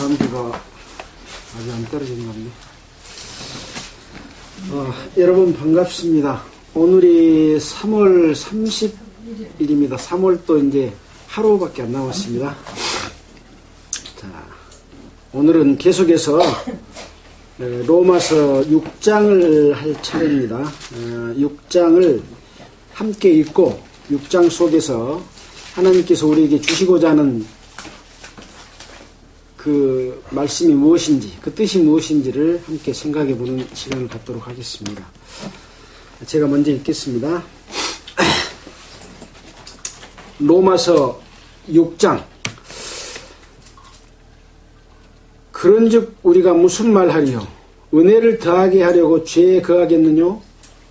감기가 아직 안 떨어진 것 같네. 여러분 반갑습니다. 오늘이 3월 30일입니다. 3월도 이제 하루밖에 안 남았습니다. 자, 오늘은 계속해서 로마서 6장을 할 차례입니다. 6장을 함께 읽고 6장 속에서 하나님께서 우리에게 주시고자 하는 그 말씀이 무엇인지, 그 뜻이 무엇인지를 함께 생각해 보는 시간을 갖도록 하겠습니다. 제가 먼저 읽겠습니다. 로마서 6장. 그런즉 우리가 무슨 말하리요? 은혜를 더하게 하려고 죄에 거하겠느뇨?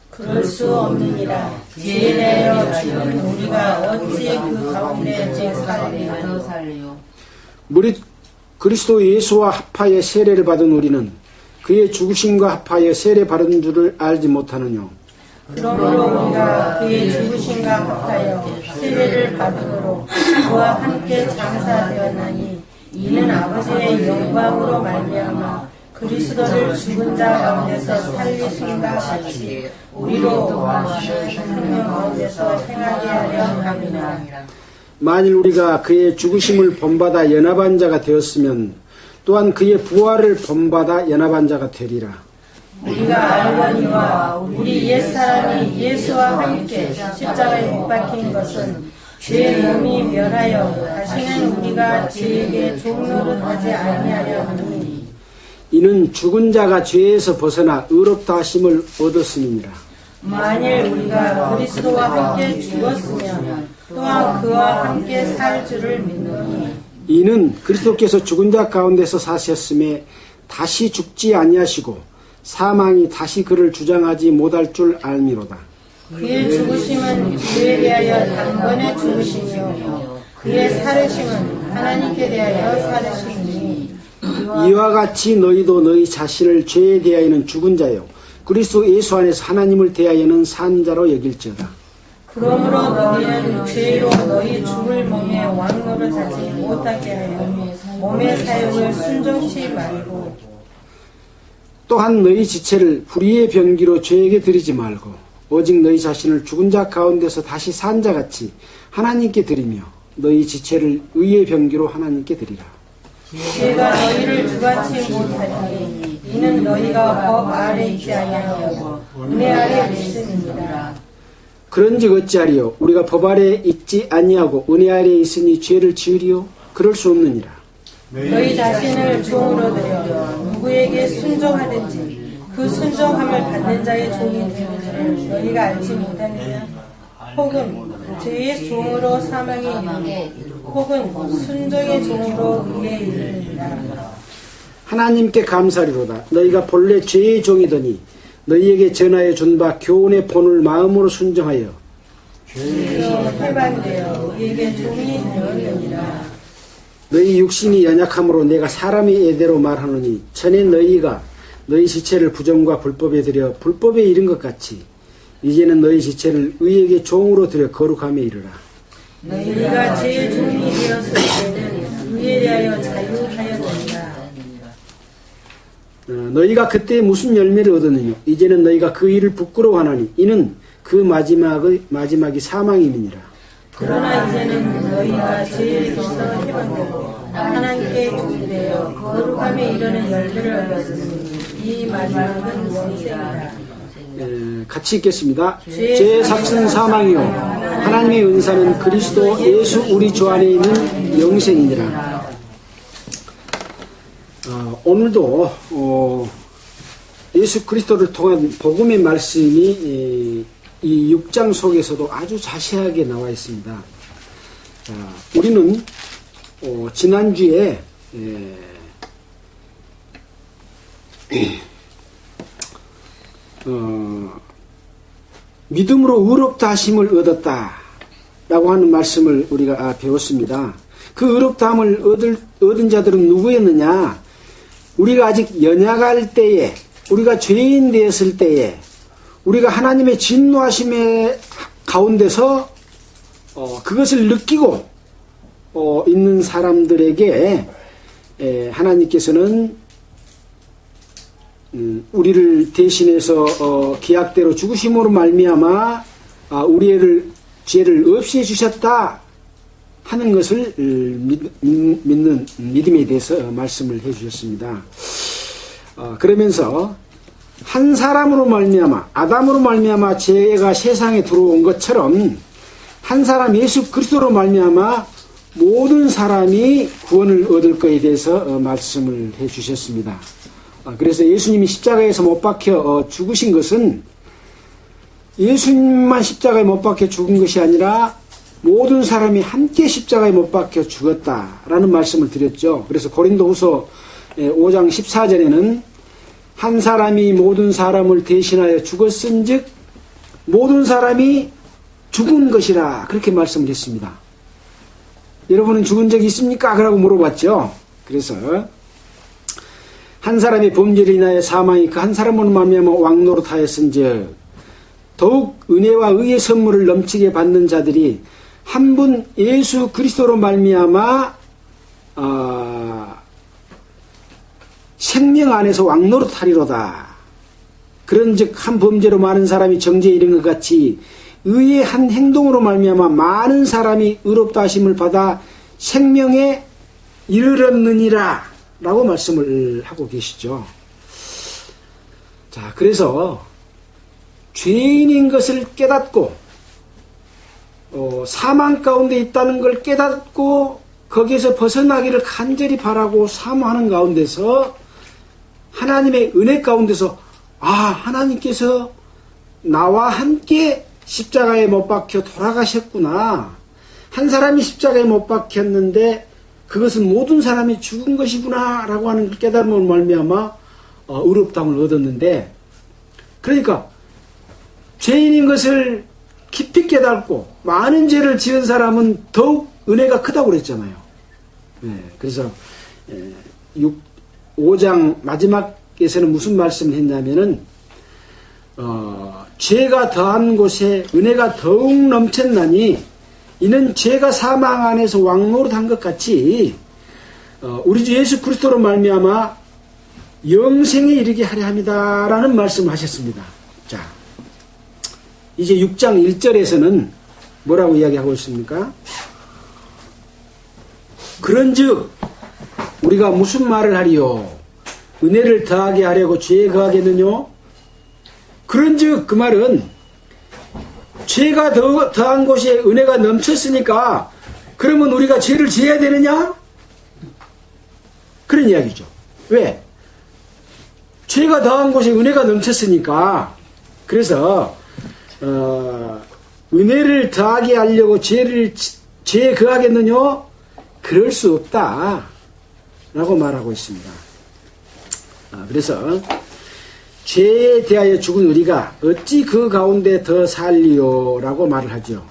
그럴 수 없느니라. 죄에 대하여 죽은 우리가 어찌 그 가운데 더 살리요? 무릇 그리스도 예수와 합하여 세례를 받은 우리는 그의 죽으심과 합하여 세례 받은 줄을 알지 못하느뇨? 그러므로 우리가 그의 죽으심과 합하여 세례를 받음으로 그와 함께 장사되었나니 이는 아버지의 영광으로 말미암아 그리스도를 죽은 자 가운데서 살리신가 같이 우리로 또한 생명 가운데서 행하게 하려 함이라. 만일 우리가 그의 죽으심을 본받아 연합한 자가 되었으면 또한 그의 부활을 본받아 연합한 자가 되리라. 우리가 알거니와 우리 옛사람이 예수와 함께 십자가에 못 박힌 것은 죄의 몸이 멸하여 다시는 우리가 죄에게 종노릇하지 아니하려 하니 이는 죽은 자가 죄에서 벗어나 의롭다 하심을 얻었음이니라. 만일 우리가 그리스도와 함께 죽었으면 또한 그와 함께 살 줄을 믿노니 이는 그리스도께서 죽은 자 가운데서 사셨음에 다시 죽지 아니하시고 사망이 다시 그를 주장하지 못할 줄 알미로다. 그의 죽으심은 죄에 대하여 단번에 죽으심이요 그의 살으심은 하나님께 대하여 살으심이니 이와 같이 너희도 너희 자신을 죄에 대하여는 죽은 자요 그리스도 예수 안에서 하나님을 대하여는 산 자로 여길지어다. 그러므로 너희는 죄로 너희 죽을 몸에 왕노릇하지 못하게 하여 몸의 사욕을 순종치 말고 또한 너희 지체를 불의의 병기로 죄에게 드리지 말고 오직 너희 자신을 죽은 자 가운데서 다시 산 자같이 하나님께 드리며 너희 지체를 의의 병기로 하나님께 드리라. 죄가 너희를 주관치 못하니 이는 너희가 법 아래 있지 아니하고 은혜 아래 있음이니라. 그런즉 어찌하리요? 우리가 법 아래 있지 아니하고 은혜 아래 있으니 죄를 지으리요? 그럴 수 없느니라. 너희 자신을 종으로 드려 누구에게 순종하든지 그 순종함을 받는 자의 종이 되는 줄 너희가 알지 못하느냐? 혹은 죄의 종으로 사망에 이르니 혹은 순종의 종으로 의에 이르느니라. 하나님께 감사리로다. 너희가 본래 죄의 종이더니 너희에게 전하여 준 바 교훈의 본을 마음으로 순종하여 죄로 해방되어 우리에게 종이 되었느니라. 너희 육신이 연약함으로 내가 사람의 예대로 말하노니 전에 너희가 너희 지체를 부정과 불법에 들여 불법에 이른 것 같이 이제는 너희 지체를 의에게 종으로 들여 거룩함에 이르라. 너희가 죄의 종이 되었을 때는 의에 대하여 자유하였느니라. 너희가 그때 무슨 열매를 얻었느냐? 이제는 너희가 그 일을 부끄러워하나니 이는 그 마지막이 사망임이니라. 그러나 이제는 너희가 죄에서 해방되고 하나님께 종이 되어 거룩함에 이르는 열매를 얻었으니 이 마지막은 영생이라. 같이 읽겠습니다. 죄의 삭은 사망이요 하나님의 은사는 그리스도 예수 우리 주 안에 있는 영생이니라. 오늘도 예수 그리스도를 통한 복음의 말씀이 이 6장 속에서도 아주 자세하게 나와 있습니다. 자, 우리는 지난주에 믿음으로 의롭다 하심을 얻었다라고 하는 말씀을 우리가 배웠습니다. 그 의롭다함을 얻은 자들은 누구였느냐? 우리가 아직 연약할 때에, 우리가 죄인 되었을 때에, 우리가 하나님의 진노하심의 가운데서 그것을 느끼고 있는 사람들에게 하나님께서는 우리를 대신해서 기약대로 죽으심으로 말미암아 우리의 죄를 없애해 주셨다 하는 것을 믿는 믿음에 대해서 말씀을 해 주셨습니다. 그러면서 한 사람으로 말미암아 아담으로 말미암아 죄가 세상에 들어온 것처럼 한 사람 예수 그리스도로 말미암아 모든 사람이 구원을 얻을 것에 대해서 말씀을 해 주셨습니다. 그래서 예수님이 십자가에서 못 박혀 죽으신 것은 예수님만 십자가에 못 박혀 죽은 것이 아니라 모든 사람이 함께 십자가에 못 박혀 죽었다라는 말씀을 드렸죠. 그래서 고린도후서 5장 14절에는 한 사람이 모든 사람을 대신하여 죽었은즉 모든 사람이 죽은 것이라 그렇게 말씀을 했습니다. 여러분은 죽은 적이 있습니까? 그라고 물어봤죠. 그래서 한 사람의 범죄로 인하여 사망이 그 한 사람으로 말미암아 왕노릇하였은즉 더욱 은혜와 의의 선물을 넘치게 받는 자들이 한 분 예수 그리스도로 말미암아 생명 안에서 왕노릇하리로다. 그런즉 한 범죄로 많은 사람이 정죄에 이른 것 같이 의의 한 행동으로 말미암아 많은 사람이 의롭다 하심을 받아 생명에 이르렀느니라 라고 말씀을 하고 계시죠. 자, 그래서 죄인인 것을 깨닫고 사망 가운데 있다는 걸 깨닫고 거기에서 벗어나기를 간절히 바라고 사모하는 가운데서 하나님의 은혜 가운데서 하나님께서 나와 함께 십자가에 못 박혀 돌아가셨구나. 한 사람이 십자가에 못 박혔는데 그것은 모든 사람이 죽은 것이구나 라고 하는 깨달음을 말미암아 의롭다함을 얻었는데, 그러니까 죄인인 것을 깊이 깨닫고 많은 죄를 지은 사람은 더욱 은혜가 크다고 그랬잖아요. 그래서 5장 마지막에서는 무슨 말씀을 했냐면은 죄가 더한 곳에 은혜가 더욱 넘쳤나니 이는 죄가 사망 안에서 왕노릇한 것 같이 우리 주 예수 그리스도로 말미암아 영생에 이르게 하려 함이다 라는 말씀을 하셨습니다. 자, 이제 6장 1절에서는 뭐라고 이야기하고 있습니까? 그런즉 우리가 무슨 말을 하리요? 은혜를 더하게 하려고 죄에 거하겠느뇨? 그런즉 그 말은 죄가 더한 곳에 은혜가 넘쳤으니까 그러면 우리가 죄를 지어야 되느냐? 그런 이야기죠. 왜? 죄가 더한 곳에 은혜가 넘쳤으니까. 그래서 은혜를 더하게 하려고 죄에 거하겠느냐? 그럴 수 없다 라고 말하고 있습니다. 그래서 죄에 대하여 죽은 우리가 어찌 그 가운데 더 살리요? 라고 말을 하죠.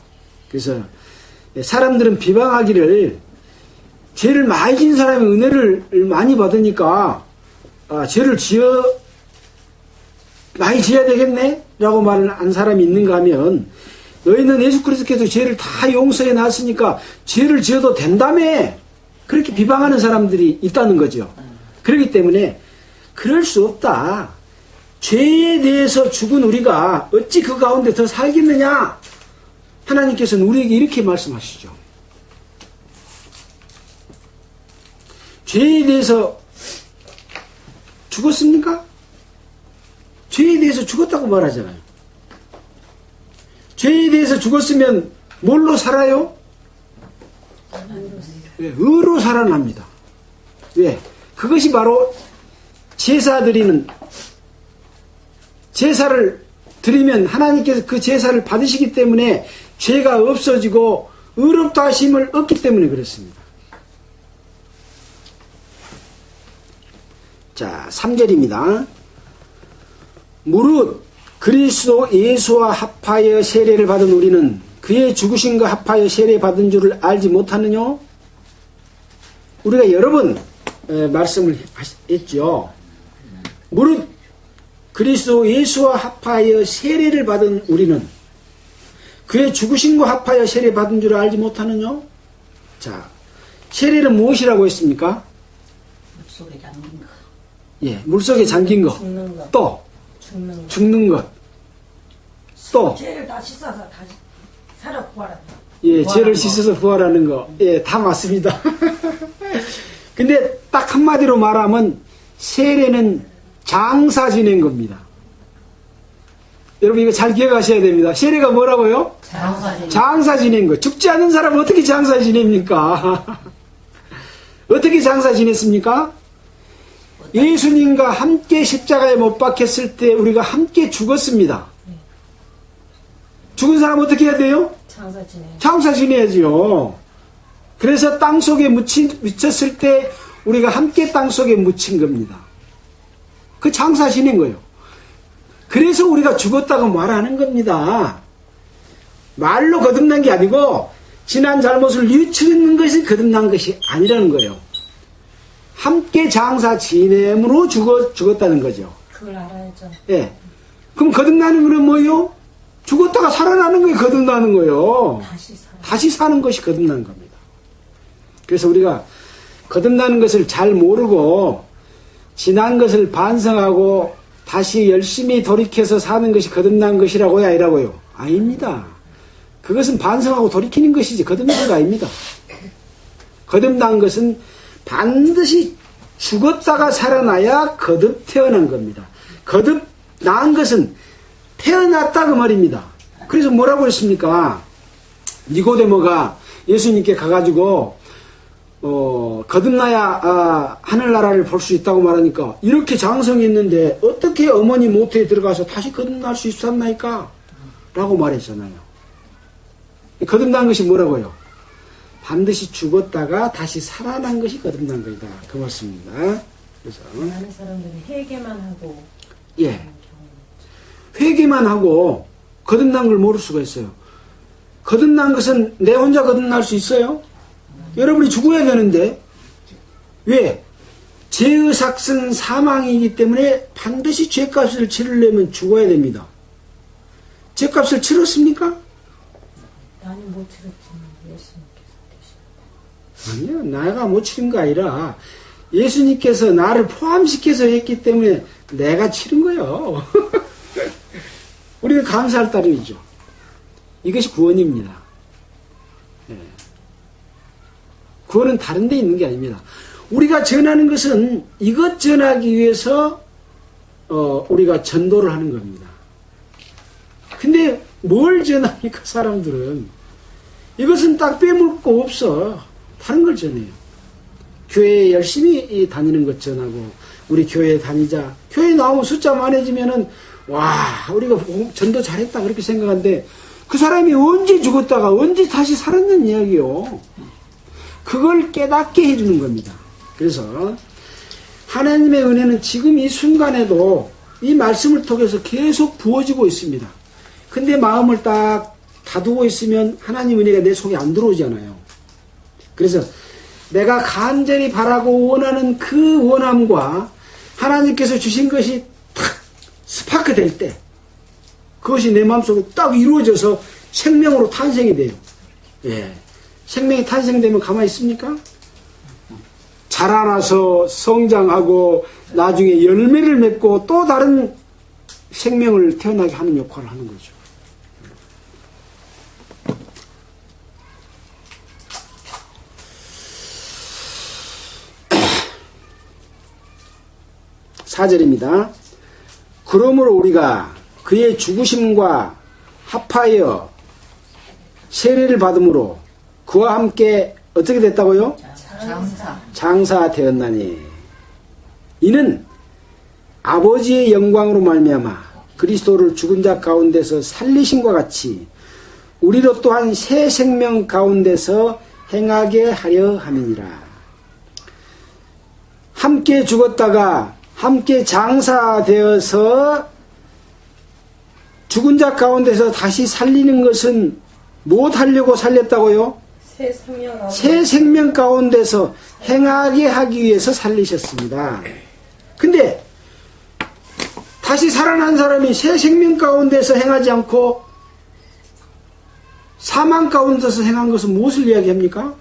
그래서 사람들은 비방하기를 죄를 많이 지은 사람이 은혜를 많이 받으니까 죄를 많이 지어야 되겠네? 라고 말을 한 사람이 있는가 하면 너희는 예수 그리스도께서 죄를 다 용서해 놨으니까 죄를 지어도 된다며 그렇게 비방하는 사람들이 있다는 거죠. 그렇기 때문에 그럴 수 없다. 죄에 대해서 죽은 우리가 어찌 그 가운데 더 살겠느냐? 하나님께서는 우리에게 이렇게 말씀하시죠. 죄에 대해서 죽었습니까? 죄에 대해서 죽었다고 말하잖아요. 죄에 대해서 죽었으면 뭘로 살아요? 의로 살아납니다. 왜? 그것이 바로 제사 드리는, 제사를 드리면 하나님께서 그 제사를 받으시기 때문에 죄가 없어지고 의롭다 하심을 얻기 때문에 그렇습니다. 자, 3절입니다. 무릇 그리스도 예수와 합하여 세례를 받은 우리는 그의 죽으심과 합하여 세례 받은 줄을 알지 못하느냐? 우리가 여러 번 말씀을 했죠. 무릇 그리스도 예수와 합하여 세례를 받은 우리는 그의 죽으심과 합하여 세례 받은 줄을 알지 못하느냐? 자, 세례는 무엇이라고 했습니까? 물속에 잠긴 거. 예, 물속에 잠긴 거. 죽는 것. 또 죽는 것. 죽는 것. 또 죄를 다 씻어서 다시 살아 부활한다. 예, 죄를 부활하는 거. 씻어서 부활하는 거. 예, 다 맞습니다. 근데 딱 한마디로 말하면 세례는 장사 지낸 겁니다. 여러분 이거 잘 기억하셔야 됩니다. 세례가 뭐라고요? 장사 지낸 거. 죽지 않는 사람은 어떻게 장사 지냅니까? 어떻게 장사 지냈습니까? 예수님과 함께 십자가에 못 박혔을 때 우리가 함께 죽었습니다. 죽은 사람 어떻게 해야 돼요? 장사 지내. 장사 지내야죠. 그래서 땅속에 묻혔을 때 우리가 함께 땅속에 묻힌 겁니다. 그 장사 지낸 거예요. 그래서 우리가 죽었다고 말하는 겁니다. 말로 거듭난 게 아니고 지난 잘못을 뉘우치는 것이 거듭난 것이 아니라는 거예요. 함께 장사 지냄으로 죽었다는 거죠. 그걸 알아야죠. 예. 그럼 거듭나는 거는 뭐예요? 죽었다가 살아나는 게 거듭나는 거예요. 다시 사는 것이 거듭나는 겁니다. 그래서 우리가 거듭나는 것을 잘 모르고 지난 것을 반성하고 다시 열심히 돌이켜서 사는 것이 거듭난 것이라고요? 아니라고요? 아닙니다. 그것은 반성하고 돌이키는 것이지 거듭난 거 아닙니다. 거듭난 것은 반드시 죽었다가 살아나야 거듭 태어난 겁니다. 거듭 나은 것은 태어났다 그 말입니다. 그래서 뭐라고 했습니까? 니고데모가 예수님께 가가지고 거듭나야 하늘나라를 볼 수 있다고 말하니까 이렇게 장성이 있는데 어떻게 어머니 모태에 들어가서 다시 거듭날 수 있었나이까? 라고 말했잖아요. 거듭난 것이 뭐라고요? 반드시 죽었다가 다시 살아난 것이 거듭난 것이다. 그 말씀입니다. 그래서 많은 사람들이 회개만 하고 예, 회개만 하고 거듭난 걸 모를 수가 있어요. 거듭난 것은 내 혼자 거듭날 수 있어요? 여러분이 죽어야 되는데 왜? 죄의 삭은 사망이기 때문에 반드시 죄값을 치르려면 죽어야 됩니다. 죄값을 치렀습니까? 나는 못 치렀지만 예수님께서 대신. 아니요, 내가 못 치른 거 아니라 예수님께서 나를 포함시켜서 했기 때문에 내가 치른 거예요. 우리는 감사할 따름이죠. 이것이 구원입니다. 예. 구원은 다른 데 있는 게 아닙니다. 우리가 전하는 것은 이것 전하기 위해서 우리가 전도를 하는 겁니다. 근데 뭘 전합니까 사람들은? 이것은 딱 빼먹을 거 없어. 다른 걸 전해요. 교회에 열심히 다니는 것 전하고 우리 교회에 다니자. 교회에 나오면 숫자 많아지면은 와 우리가 전도 잘했다 그렇게 생각하는데 그 사람이 언제 죽었다가 언제 다시 살았는 이야기요. 그걸 깨닫게 해주는 겁니다. 그래서 하나님의 은혜는 지금 이 순간에도 이 말씀을 통해서 계속 부어지고 있습니다. 근데 마음을 딱 다두고 있으면 하나님 은혜가 내 속에 안 들어오잖아요. 그래서 내가 간절히 바라고 원하는 그 원함과 하나님께서 주신 것이 탁 스파크 될 때 그것이 내 마음속에 딱 이루어져서 생명으로 탄생이 돼요. 예. 생명이 탄생되면 가만히 있습니까? 자라나서 성장하고 나중에 열매를 맺고 또 다른 생명을 태어나게 하는 역할을 하는 거죠. 4절입니다. 그러므로 우리가 그의 죽으심과 합하여 세례를 받음으로 그와 함께 어떻게 됐다고요? 장사되었나니 이는 아버지의 영광으로 말미암아 그리스도를 죽은 자 가운데서 살리심과 같이 우리로 또한 새 생명 가운데서 행하게 하려 함이니라. 함께 죽었다가 함께 장사되어서 죽은 자 가운데서 다시 살리는 것은 무엇 하려고 살렸다고요? 새 생명 가운데서 행하게 하기 위해서 살리셨습니다. 근데 다시 살아난 사람이 새 생명 가운데서 행하지 않고 사망 가운데서 행한 것은 무엇을 이야기합니까?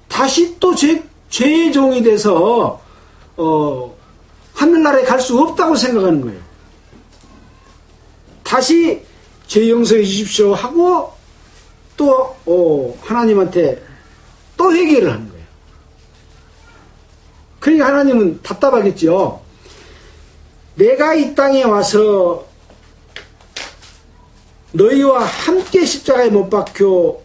다시 또 죄 죄의 종이 돼서 하늘나라에 갈 수 없다고 생각하는 거예요. 다시 죄 용서해 주십시오 하고 또 하나님한테 또 회개를 하는 거예요. 그러니까 하나님은 답답하겠죠. 내가 이 땅에 와서 너희와 함께 십자가에 못 박혀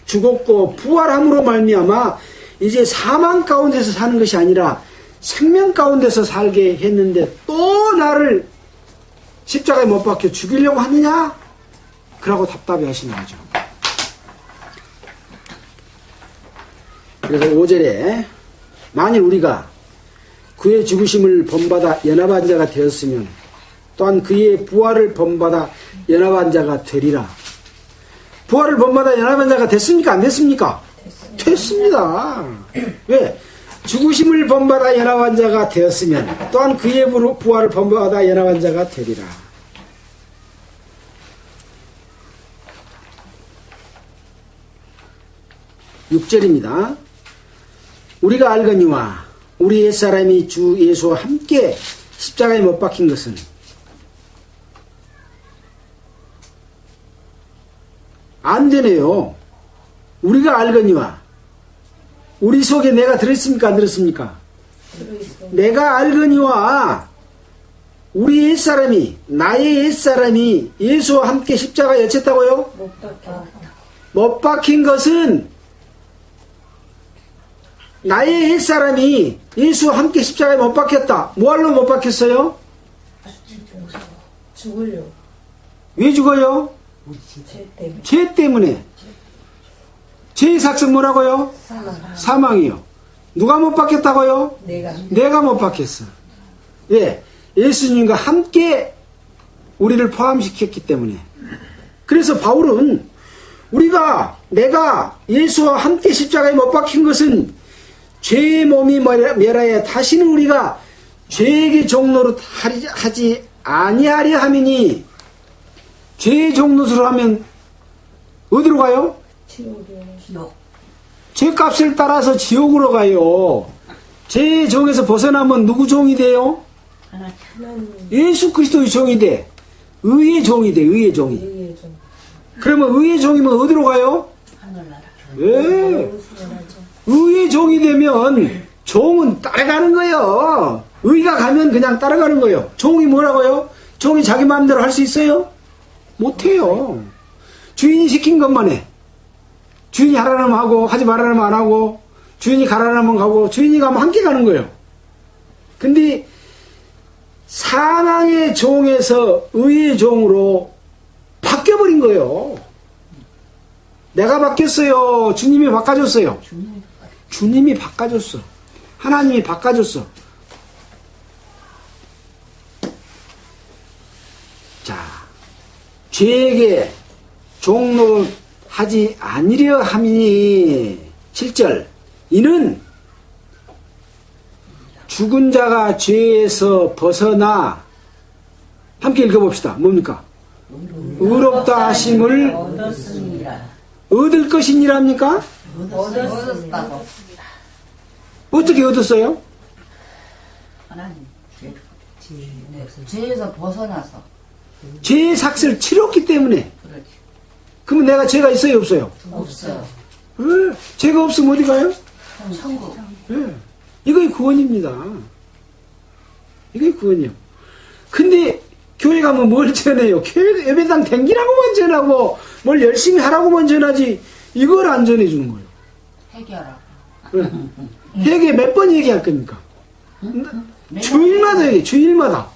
죽었고 부활함으로 말미암아 이제 사망 가운데서 사는 것이 아니라 생명 가운데서 살게 했는데 또 나를 십자가에 못 박혀 죽이려고 하느냐? 그러고 답답해 하시는 거죠. 그래서 5절에 만일 우리가 그의 죽으심을 본받아 연합한 자가 되었으면 또한 그의 부활을 본받아 연합한 자가 되리라. 부활을 본받아 연합한 자가 됐습니까? 안 됐습니까? 됐습니다. 왜? 죽으심을 본받아 연합한 자가 되었으면 또한 그의 부활을 본받아 연합한 자가 되리라. (6절입니다) 우리가 알거니와 우리 옛사람이 주 예수와 함께 십자가에 못 박힌 것은 안 되네요. 우리가 알거니와 우리 속에 내가 들었습니까? 안 들었습니까? 내가 알거니와 우리 옛사람이 나의 옛사람이 예수와 함께 십자가에 였다고요? 못 박힌 것은 나의 옛사람이 예수와 함께 십자가에 못 박혔다. 뭐하러 못 박혔어요? 죽을려. 왜 죽어요? 죄 때문에. 죄의 삭은 뭐라고요? 사망이요. 누가 못 박혔다고요? 내가 못 박혔어. 예, 예수님과 함께 우리를 포함시켰기 때문에. 그래서 바울은 내가 예수와 함께 십자가에 못 박힌 것은 죄의 몸이 멸하여 다시는 우리가 죄에게 종노릇 하지 아니하려 함이니. 죄의 종노릇을 하면 어디로 가요? 지옥. 죄값을 따라서 지옥으로 가요. 죄의 종에서 벗어나면 누구 종이 돼요? 예수 그리스도의 종이 돼. 의의 종이 돼. 의의 종이. 그러면 의의 종이면 어디로 가요? 하늘나라. 예. 의의 종이 되면 종은 따라가는 거예요. 의가 가면 그냥 따라가는 거예요. 종이 뭐라고요? 종이 자기 마음대로 할 수 있어요? 못해요. 주인이 시킨 것만 해. 주인이 하라면 하고 하지 말라면 안 하고 주인이 가라면 가고 주인이 가면 함께 가는 거예요. 근데 사망의 종에서 의의 종으로 바뀌어버린 거예요. 내가 바뀌었어요. 주님이 바꿔줬어요. 주님이 바꿔줬어. 하나님이 바꿔줬어. 자, 죄에게 종노하지 아니려 함이니 7절 이는 죽은 자가 죄에서 벗어나 함께 읽어봅시다. 뭡니까? 의롭다 하심을 얻을 것이니랍니까? 얻었다고. 어떻게 얻었어요? 하나님. 죄에서 벗어나서. 죄의 삭을 치렀기 때문에. 그렇지. 그러면 내가 죄가 있어요? 없어요? 없어요. 왜? 죄가 없으면 어디 가요? 천국. 예. 이게 구원입니다. 이게 구원이요. 근데 교회 가면 뭘 전해요? 교회 예배당 댕기라고만 전하고 뭘 열심히 하라고만 전하지 이걸 안 전해주는 거예요. 해결하고. 예. 회개 몇 번 얘기할 겁니까? 주일마다 얘기해. 주일마다.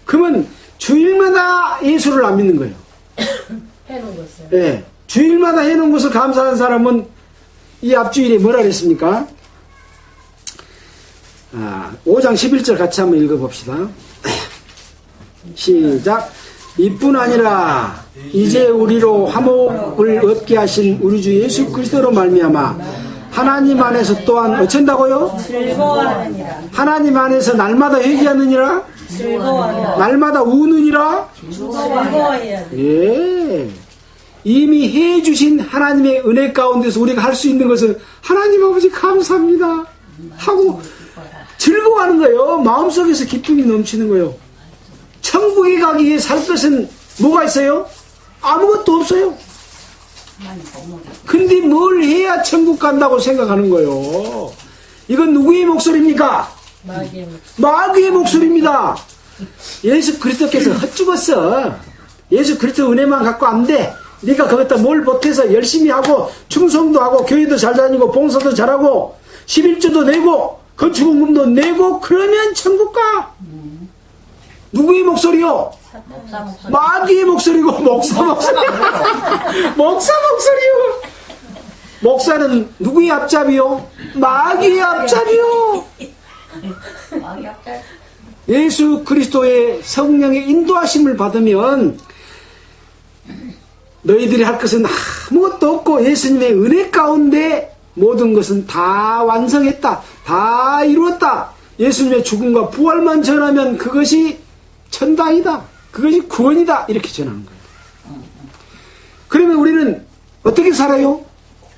그러면 주일마다 예수를 안 믿는 거예요. 해놓은 것을. 예. 주일마다 해놓은 것을 감사하는 사람은 이 앞주일에 뭐라 그랬습니까? 5장 11절 같이 한번 읽어봅시다. 시작. 이뿐 아니라 이제 우리로 화목을 얻게 하신 우리 주 예수 그리스도로 말미암아 하나님 안에서 또한 어쩐다고요? 즐거워하느니라. 하나님 안에서 날마다 회개하느니라? 즐거워하느니라. 날마다 우느니라? 즐거워해야 돼. 예. 이미 해주신 하나님의 은혜 가운데서 우리가 할 수 있는 것은 하나님 아버지 감사합니다 하고 즐거워하는 거예요. 마음속에서 기쁨이 넘치는 거예요. 천국에 가기 위해 살 것은 뭐가 있어요? 아무것도 없어요. 근데 뭘 해야 천국 간다고 생각하는 거예요. 이건 누구의 목소리입니까? 마귀의 목소리입니다. 예수 그리스도께서 헛죽었어. 예수 그리스도 은혜만 갖고 안 돼. 네가 거기다 뭘 보태서 열심히 하고 충성도 하고 교회도 잘 다니고 봉사도 잘하고 11조도 내고 건축원금도 내고 그러면 천국 가. 누구의 목소리요? 마귀의 목소리고 목사 목소리. 목사 목소리요. 목사는 누구의 앞잡이요? 마귀의 앞잡이요. 예수 그리스도의 성령의 인도하심을 받으면 너희들이 할 것은 아무것도 없고 예수님의 은혜 가운데 모든 것은 다 완성했다. 다 이루었다. 예수님의 죽음과 부활만 전하면 그것이 천당이다. 그것이 구원이다. 이렇게 전하는 거예요. 그러면 우리는 어떻게 살아요?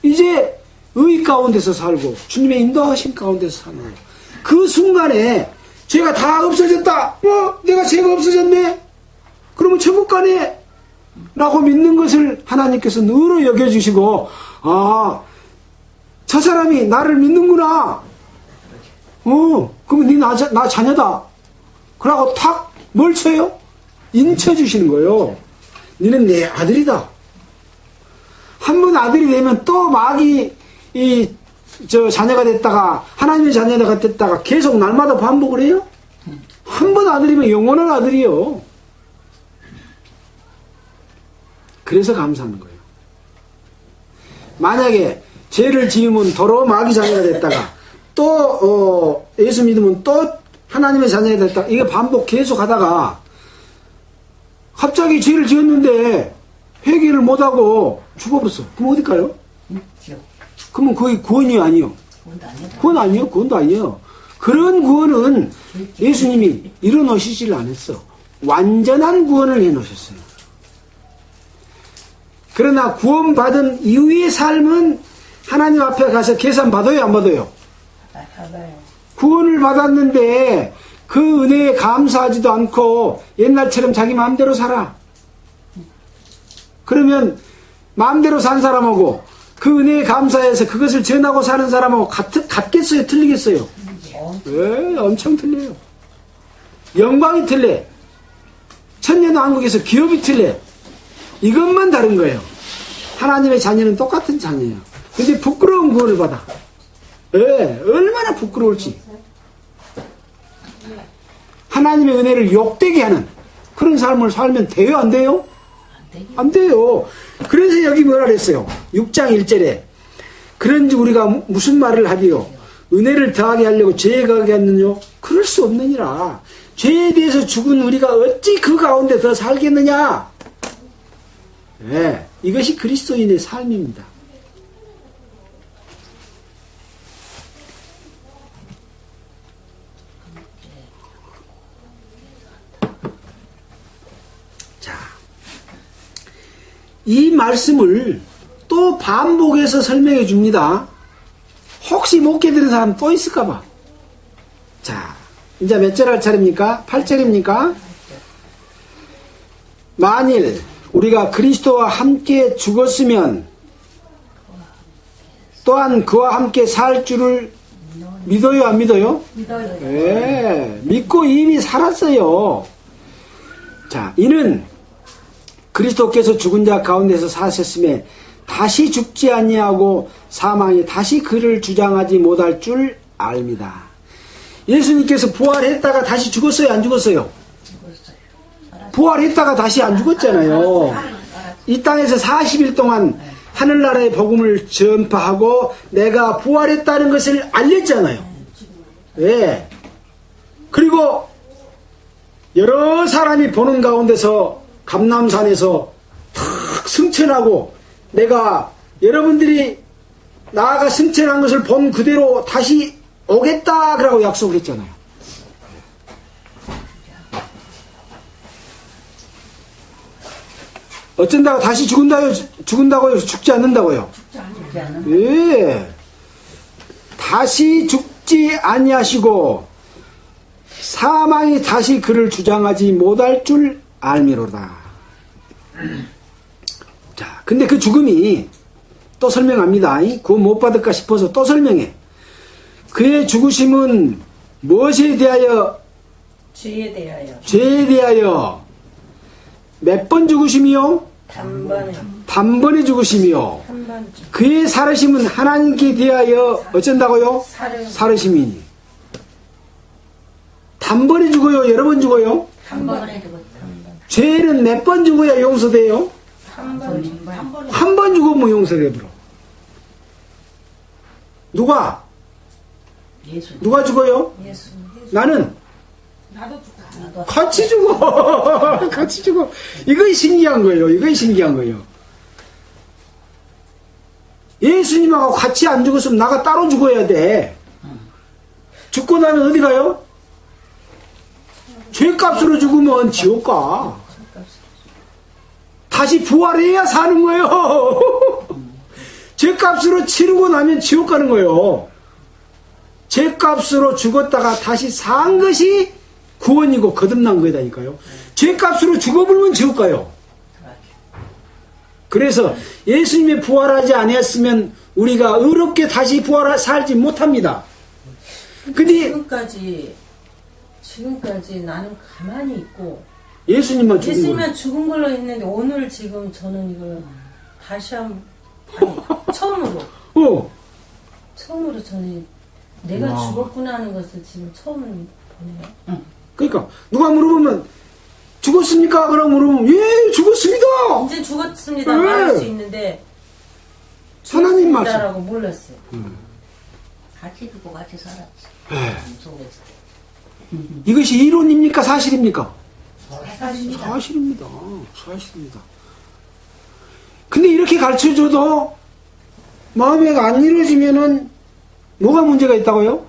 이제 의 가운데서 살고 주님의 인도하심 가운데서 사는 거예요. 그 순간에 죄가 다 없어졌다. 내가 죄가 없어졌네. 그러면 천국 가네. 라고 믿는 것을 하나님께서 너로 여겨주시고 저 사람이 나를 믿는구나. 그러면 나 자녀다. 그러고 탁 뭘 쳐요? 인쳐주시는 거예요. 너는 내 아들이다. 한 번 아들이 되면 또 마귀 자녀가 됐다가 하나님의 자녀가 됐다가 계속 날마다 반복을 해요? 한 번 아들이면 영원한 아들이요. 그래서 감사하는 거예요. 만약에 죄를 지으면 도로 마귀 자녀가 됐다가 또 예수 믿으면 또 하나님의 자녀가 됐다가 이게 반복 계속 하다가 갑자기 죄를 지었는데 회개를 못하고 죽어버렸어. 그럼 어디 가요? 그러면 그게 구원이 아니요. 구원 아니요. 구원도 아니에요. 그런 구원은 예수님이 이뤄놓으시질 않았어. 완전한 구원을 해놓으셨어요. 그러나 구원받은 이후의 삶은 하나님 앞에 가서 계산 받아요, 안 받아요? 구원을 받았는데 그 은혜에 감사하지도 않고 옛날처럼 자기 마음대로 살아. 그러면 마음대로 산 사람하고 그 은혜에 감사해서 그것을 전하고 사는 사람하고 같겠어요? 틀리겠어요? 네, 엄청 틀려요. 영광이 틀려. 천년왕국에서 기업이 틀려. 이것만 다른 거예요. 하나님의 자녀는 똑같은 자녀예요. 근데 부끄러운 구원을 받아. 얼마나 부끄러울지. 하나님의 은혜를 욕되게 하는 그런 삶을 살면 돼요? 안 돼요? 안 돼요. 그래서 여기 뭐라 그랬어요? 6장 1절에 그런지 우리가 무슨 말을 하리요? 은혜를 더하게 하려고 죄에 가게 하느뇨? 그럴 수 없느니라. 죄에 대해서 죽은 우리가 어찌 그 가운데 더 살겠느냐? 이것이 그리스도인의 삶입니다. 자, 이 말씀을 또 반복해서 설명해 줍니다. 혹시 못 깨달은 사람 또 있을까봐. 자, 이제 몇 절 할 차례입니까? 8절입니까? 만일 우리가 그리스도와 함께 죽었으면 또한 그와 함께 살 줄을 믿어요, 안 믿어요? 믿어요. 네, 믿고 이미 살았어요. 자, 이는 그리스도께서 죽은 자 가운데서 사셨음에 다시 죽지 아니하고 사망이 다시 그를 주장하지 못할 줄 압니다. 예수님께서 부활했다가 다시 죽었어요, 안 죽었어요? 부활했다가 다시 안 죽었잖아요. 이 땅에서 40일 동안 하늘나라의 복음을 전파하고 내가 부활했다는 것을 알렸잖아요. 예. 그리고 여러 사람이 보는 가운데서 감람산에서 탁 승천하고 내가 여러분들이 나아가 승천한 것을 본 그대로 다시 오겠다 그러고 약속을 했잖아요. 어쩐다고 다시 죽은다고요? 죽지 않는다고요? 죽지 않은. 예. 다시 죽지 아니하시고 사망이 다시 그를 주장하지 못할 줄 알미로다. 자, 근데 그 죽음이 또 설명합니다. 구원 못 받을까 싶어서 또 설명해. 그의 죽으심은 무엇에 대하여? 죄에 대하여. 죄에 대하여. 몇 번 죽으심이요? 단번에. 단번에 죽으심이요. 한 번쯤. 그의 살으심은 하나님께 대하여 어쩐다고요? 살으심이니. 단번에 죽어요? 여러 번 죽어요? 한 번에 죽었다. 죄는 몇 번 죽어야 용서돼요? 한 번. 한 번 죽으면 용서를 해버려. 누가? 예수. 누가 죽어요? 예수. 나는 나도 죽어. 나도 같이 죽어. 같이 죽어. 이거 신기한 거예요. 이거 신기한 거예요. 예수님하고 같이 안 죽었으면 나가 따로 죽어야 돼. 죽고 나면 어디 가요? 죄값으로 죽으면 지옥 가. 다시 부활해야 사는 거예요. 죄값으로 치르고 나면 지옥 가는 거예요. 죄값으로 죽었다가 다시 산 것이 구원이고 거듭난 거다니까요. 죄값으로 죽어버리면 지옥 가요. 그래서 예수님이 부활하지 아니었으면 우리가 의롭게 다시 살지 못합니다. 근데 지금까지 나는 가만히 있고 예수님만 죽은 거예요. 예수님만 죽은 걸로 했는데 오늘 지금 저는 이걸 다시 처음으로 저는 내가 와. 죽었구나 하는 것을 지금 처음 보네요. 그러니까 누가 물어보면 죽었습니까? 그럼 물어보면 예 죽었습니다. 이제 죽었습니다 네. 말할 수 있는데 하나님 말씀. 죽었습니다라고 몰랐어요. 같이 죽고 같이 살았지. 네. 속에서. 이것이 이론입니까? 사실입니까? 사실이다. 사실입니다. 사실입니다. 근데 이렇게 가르쳐줘도 마음에 안 이루어지면은 뭐가 문제가 있다고요?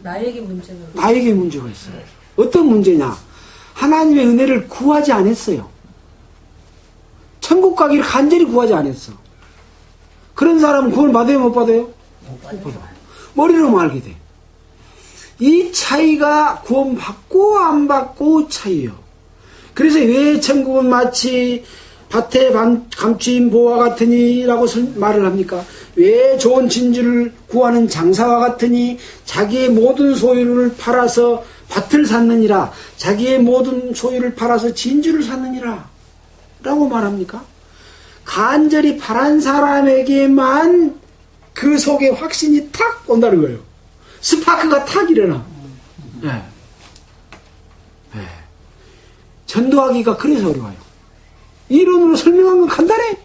나에게 문제가 나에게 문제가 있어요. 어떤 문제냐? 하나님의 은혜를 구하지 않았어요. 천국 가기를 간절히 구하지 않았어. 그런 사람은 구원 받아요? 못 받아요? 못 받아. 머리로만 알게 돼. 이 차이가 구원 받고 안 받고 차이요. 그래서 왜 천국은 마치 밭에 감추인 보와 같으니라고 말을 합니까? 왜 좋은 진주를 구하는 장사와 같으니 자기의 모든 소유를 팔아서 밭을 샀느니라, 자기의 모든 소유를 팔아서 진주를 샀느니라 라고 말합니까? 간절히 바란 사람에게만 그 속에 확신이 탁 온다는 거예요. 스파크가 탁 일어나. 네. 네. 전도하기가 그래서 어려워요. 이론으로 설명한 건 간단해.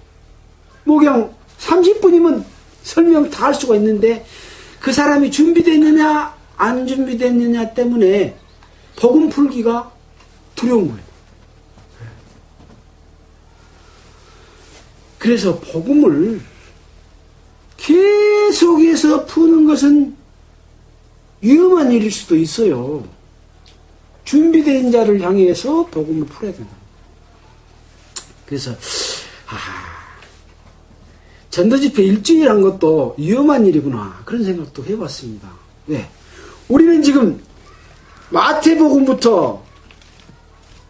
뭐 그냥 30분이면 설명 다 할 수가 있는데 그 사람이 준비됐느냐 안 준비됐느냐 때문에 복음 풀기가 두려운 거예요. 그래서 복음을 계속해서 푸는 것은 위험한 일일 수도 있어요. 준비된 자를 향해서 복음을 풀어야 된다. 그래서 전도집회 일주일한 것도 위험한 일이구나 그런 생각도 해봤습니다. 네. 우리는 지금 마태복음부터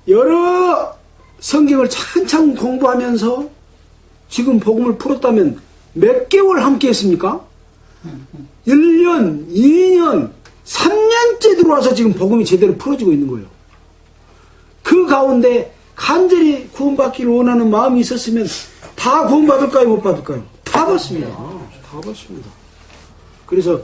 여러 성경을 찬찬 공부하면서 지금 복음을 풀었다면 몇 개월 함께 했습니까? 1년, 2년, 3년째 들어와서 지금 복음이 제대로 풀어지고 있는 거예요. 그 가운데 간절히 구원받기를 원하는 마음이 있었으면 다 구원받을까요? 못 받을까요? 다 받습니다. 다 받습니다. 그래서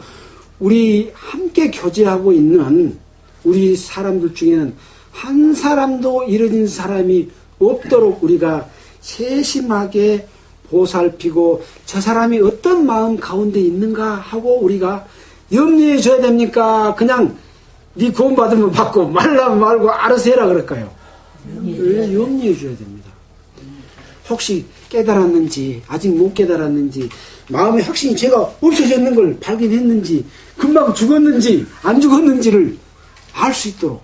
우리 함께 교제하고 있는 우리 사람들 중에는 한 사람도 잃어진 사람이 없도록 우리가 세심하게 보살피고 저 사람이 어떤 마음 가운데 있는가 하고 우리가 염려해 줘야 됩니까? 그냥 네 구원 받으면 받고 말라면 말고 알아서 해라 그럴까요? 염려해 줘야 됩니다. 혹시 깨달았는지 아직 못 깨달았는지 마음의 확신이 제가 없어졌는 걸 발견했는지 금방 죽었는지 안 죽었는지를 알 수 있도록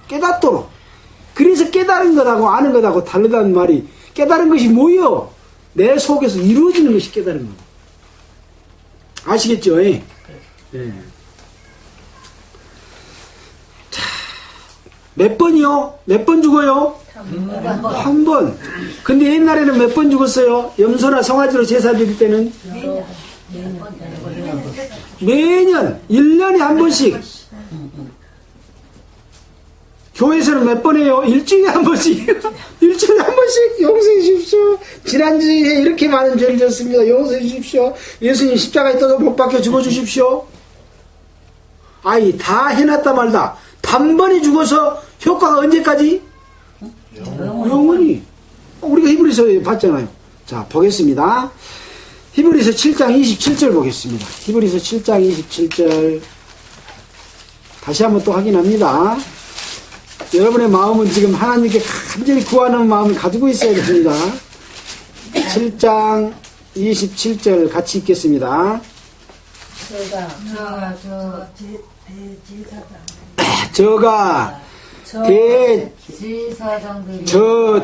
깨닫도록. 그래서 깨달은 것하고 아는 것하고 다르다는 말이 깨달은 것이 뭐요? 내 속에서 이루어지는 것이 깨달은 거. 아시겠죠? 예. 예. 자, 몇 번이요? 몇 번 죽어요? 한 번. 근데 옛날에는 몇 번 죽었어요? 염소나 송아지로 제사 드릴 때는? 매년 1년에 한 번씩. 교회에서는 몇 번 해요? 일주일에 한 번씩. 일주일에 한 번씩 용서해 주십시오. 지난주에 이렇게 많은 죄를 졌습니다. 용서해 주십시오. 예수님 십자가에 떠서 못 박혀 죽어 주십시오. 아이, 다 해놨다 말다. 단번에 죽어서 효과가 언제까지? 영원히. 우리가 히브리서에 봤잖아요. 자, 보겠습니다. 히브리서 7장 27절 보겠습니다. 히브리서 7장 27절. 다시 한번 또 확인합니다. 여러분의 마음은 지금 하나님께 간절히 구하는 마음을 가지고 있어야 됩니다. 7장 27절 같이 읽겠습니다. 저가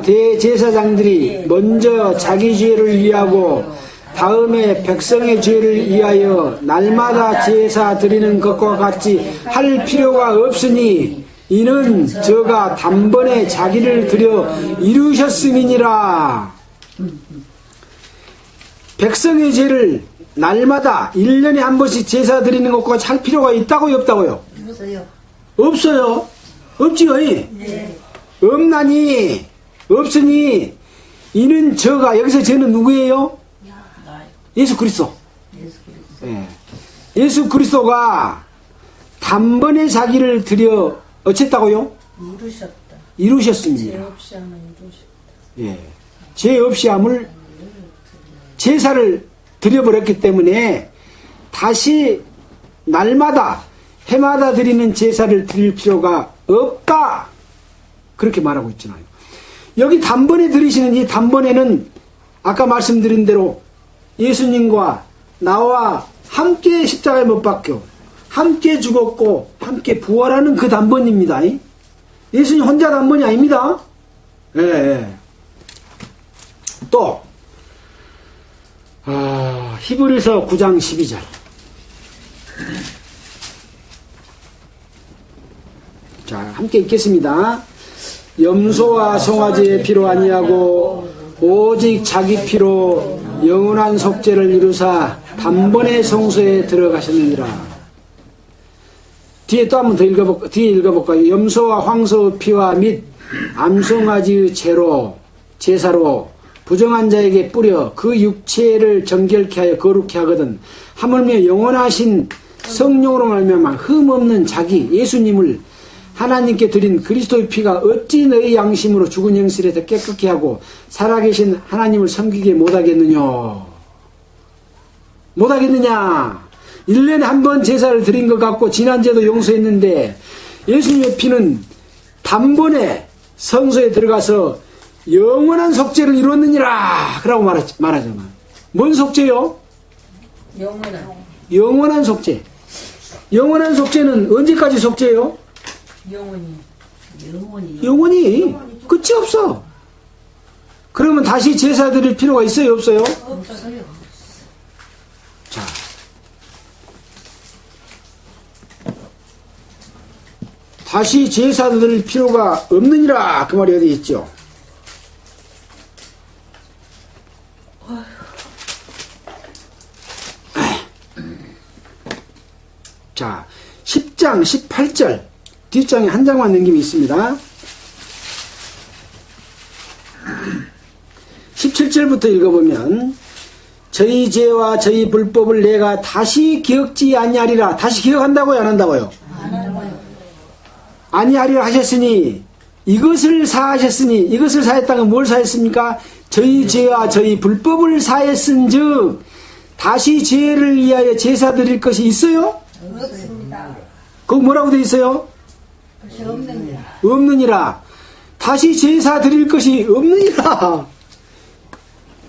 대제사장들이 먼저 자기 죄를 위하고 다음에 백성의 죄를 위하여 날마다 제사 드리는 것과 같이 할 필요가 없으니 이는 저가 단번에 자기를 드려 이루셨음이니라. 백성의 죄를 날마다 1년에 한 번씩 제사 드리는 것과 같이 할 필요가 있다고요, 없다고요? 없어요. 없지요? 네. 없나니 없으니 이는 저가, 여기서 저는 누구예요? 예수 그리스도. 예. 예수 그리스도가 단번에 자기를 드려 어쨌다고요? 이루셨습니다. 죄 없이 함을 이루셨다. 예. 죄 없이 함을 제사를 드려버렸기 때문에 다시 날마다 해마다 드리는 제사를 드릴 필요가 없다. 그렇게 말하고 있잖아요. 여기 단번에 드리시는 이 단번에는 아까 말씀드린 대로 예수님과 나와 함께 십자가에 못 박혀 함께 죽었고 함께 부활하는 그 단번입니다. 예수님 혼자 단번이 아닙니다. 예, 예. 또 히브리서 9장 12절. 자, 함께 읽겠습니다. 염소와 송아지의 피로 아니하고 오직 자기 피로 영원한 속죄를 이루사 단번에 성소에 들어가셨느니라. 뒤에 또 한 번 더 읽어볼까요? 염소와 황소의 피와 및 암송아지의 제사로 부정한 자에게 뿌려 그 육체를 정결케 하여 거룩케 하거든 하물며 영원하신 성령으로 말미암아 흠없는 자기 예수님을 하나님께 드린 그리스도의 피가 어찌 너희 양심으로 죽은 영실에서 깨끗게 하고 살아계신 하나님을 섬기게 못하겠느냐? 못하겠느냐? 1년에 한 번 제사를 드린 것 같고 지난주에도 용서했는데 예수님의 피는 단번에 성소에 들어가서 영원한 속죄를 이루었느니라 라고 말하잖아. 뭔 속죄요? 영원한 속죄. 영원한 속죄는 언제까지 속죄요? 영원히. 끝이 없어. 그러면 다시 제사 드릴 필요가 있어요, 없어요? 없어요. 자, 다시 제사 드릴 필요가 없느니라 그 말이 어디 있죠? 자, 10장 18절 뒷장에 한 장만 넘김이 있습니다. 17절부터 읽어보면 저희 죄와 저희 불법을 내가 다시 기억지 아니하리라. 다시 기억한다고요, 안 한다고요? 아니하리라 하셨으니 이것을 사하셨으니 이것을 사했다가 뭘 사했습니까? 저희 죄와 저희 불법을 사했은즉 다시 죄를 위하여 제사 드릴 것이 있어요? 없습니다. 거기 뭐라고 되어 있어요? 없느니라. 다시 제사 드릴 것이 없느니라.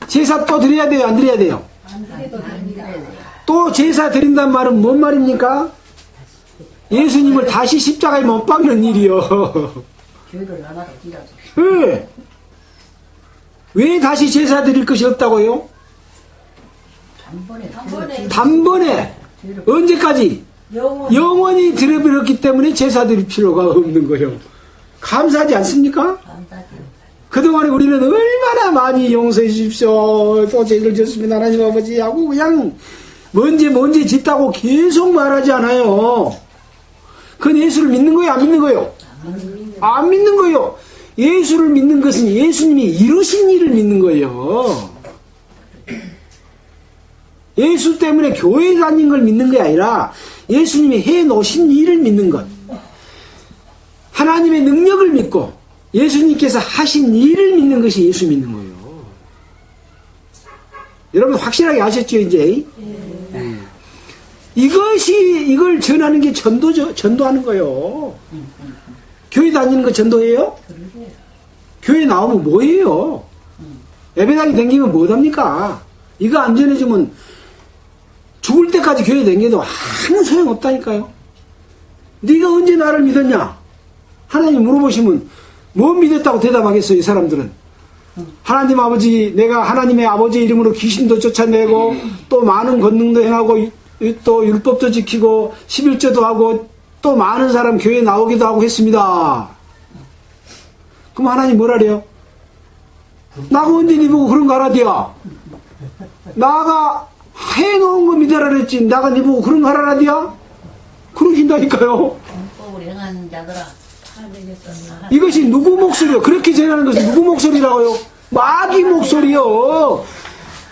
제사 또 드려야 돼요, 안 드려야 돼요? 또 제사 드린단 말은 뭔 말입니까? 예수님을 다시 십자가에 못 박는 일이요. 교회를 나가라 뛰라죠. 네. 왜 다시 제사 드릴 것이 없다고요? 단번에 언제까지? 영원히 드려버렸기 때문에 제사 드릴 필요가 없는 거예요. 감사하지 않습니까? 그동안에 우리는 얼마나 많이 용서해 주십시오, 또 죄를 졌습니다 하나님 아버지 하고 그냥 뭔지 짓다고 계속 말하지 않아요. 그건 예수를 믿는 거예요, 안 믿는 거예요? 안 믿는 거예요. 예수를 믿는 것은 예수님이 이루신 일을 믿는 거예요. 예수 때문에 교회 다닌 걸 믿는 게 아니라 예수님이 해놓으신 일을 믿는 것. 하나님의 능력을 믿고 예수님께서 하신 일을 믿는 것이 예수 믿는 거예요. 여러분 확실하게 아셨죠 이제? 네. 이걸 전하는 게 전도죠. 전도하는 거예요. 교회 다니는 거 전도예요? 교회 나오면 뭐예요? 예배당에 다니면 뭐합니까? 이거 안 전해주면 죽을 때까지 교회 다녀도 아무 소용없다니까요. 네가 언제 나를 믿었냐? 하나님 물어보시면 뭐 믿었다고 대답하겠어요, 이 사람들은. 하나님 아버지, 내가 하나님의 아버지 이름으로 귀신도 쫓아내고 또 많은 권능도 행하고 또 율법도 지키고 11조도 하고 또 많은 사람 교회 나오기도 하고 했습니다. 그럼 하나님 뭐라래요? 나가 언제 니 보고 그런 거 하라디야? 나가 해놓은 거 믿으라 그랬지 나가 니 보고 그런 거 하라디야? 그러신다니까요. 이것이 누구 목소리요? 그렇게 전하는 것은 누구 목소리라고요? 마귀 목소리요.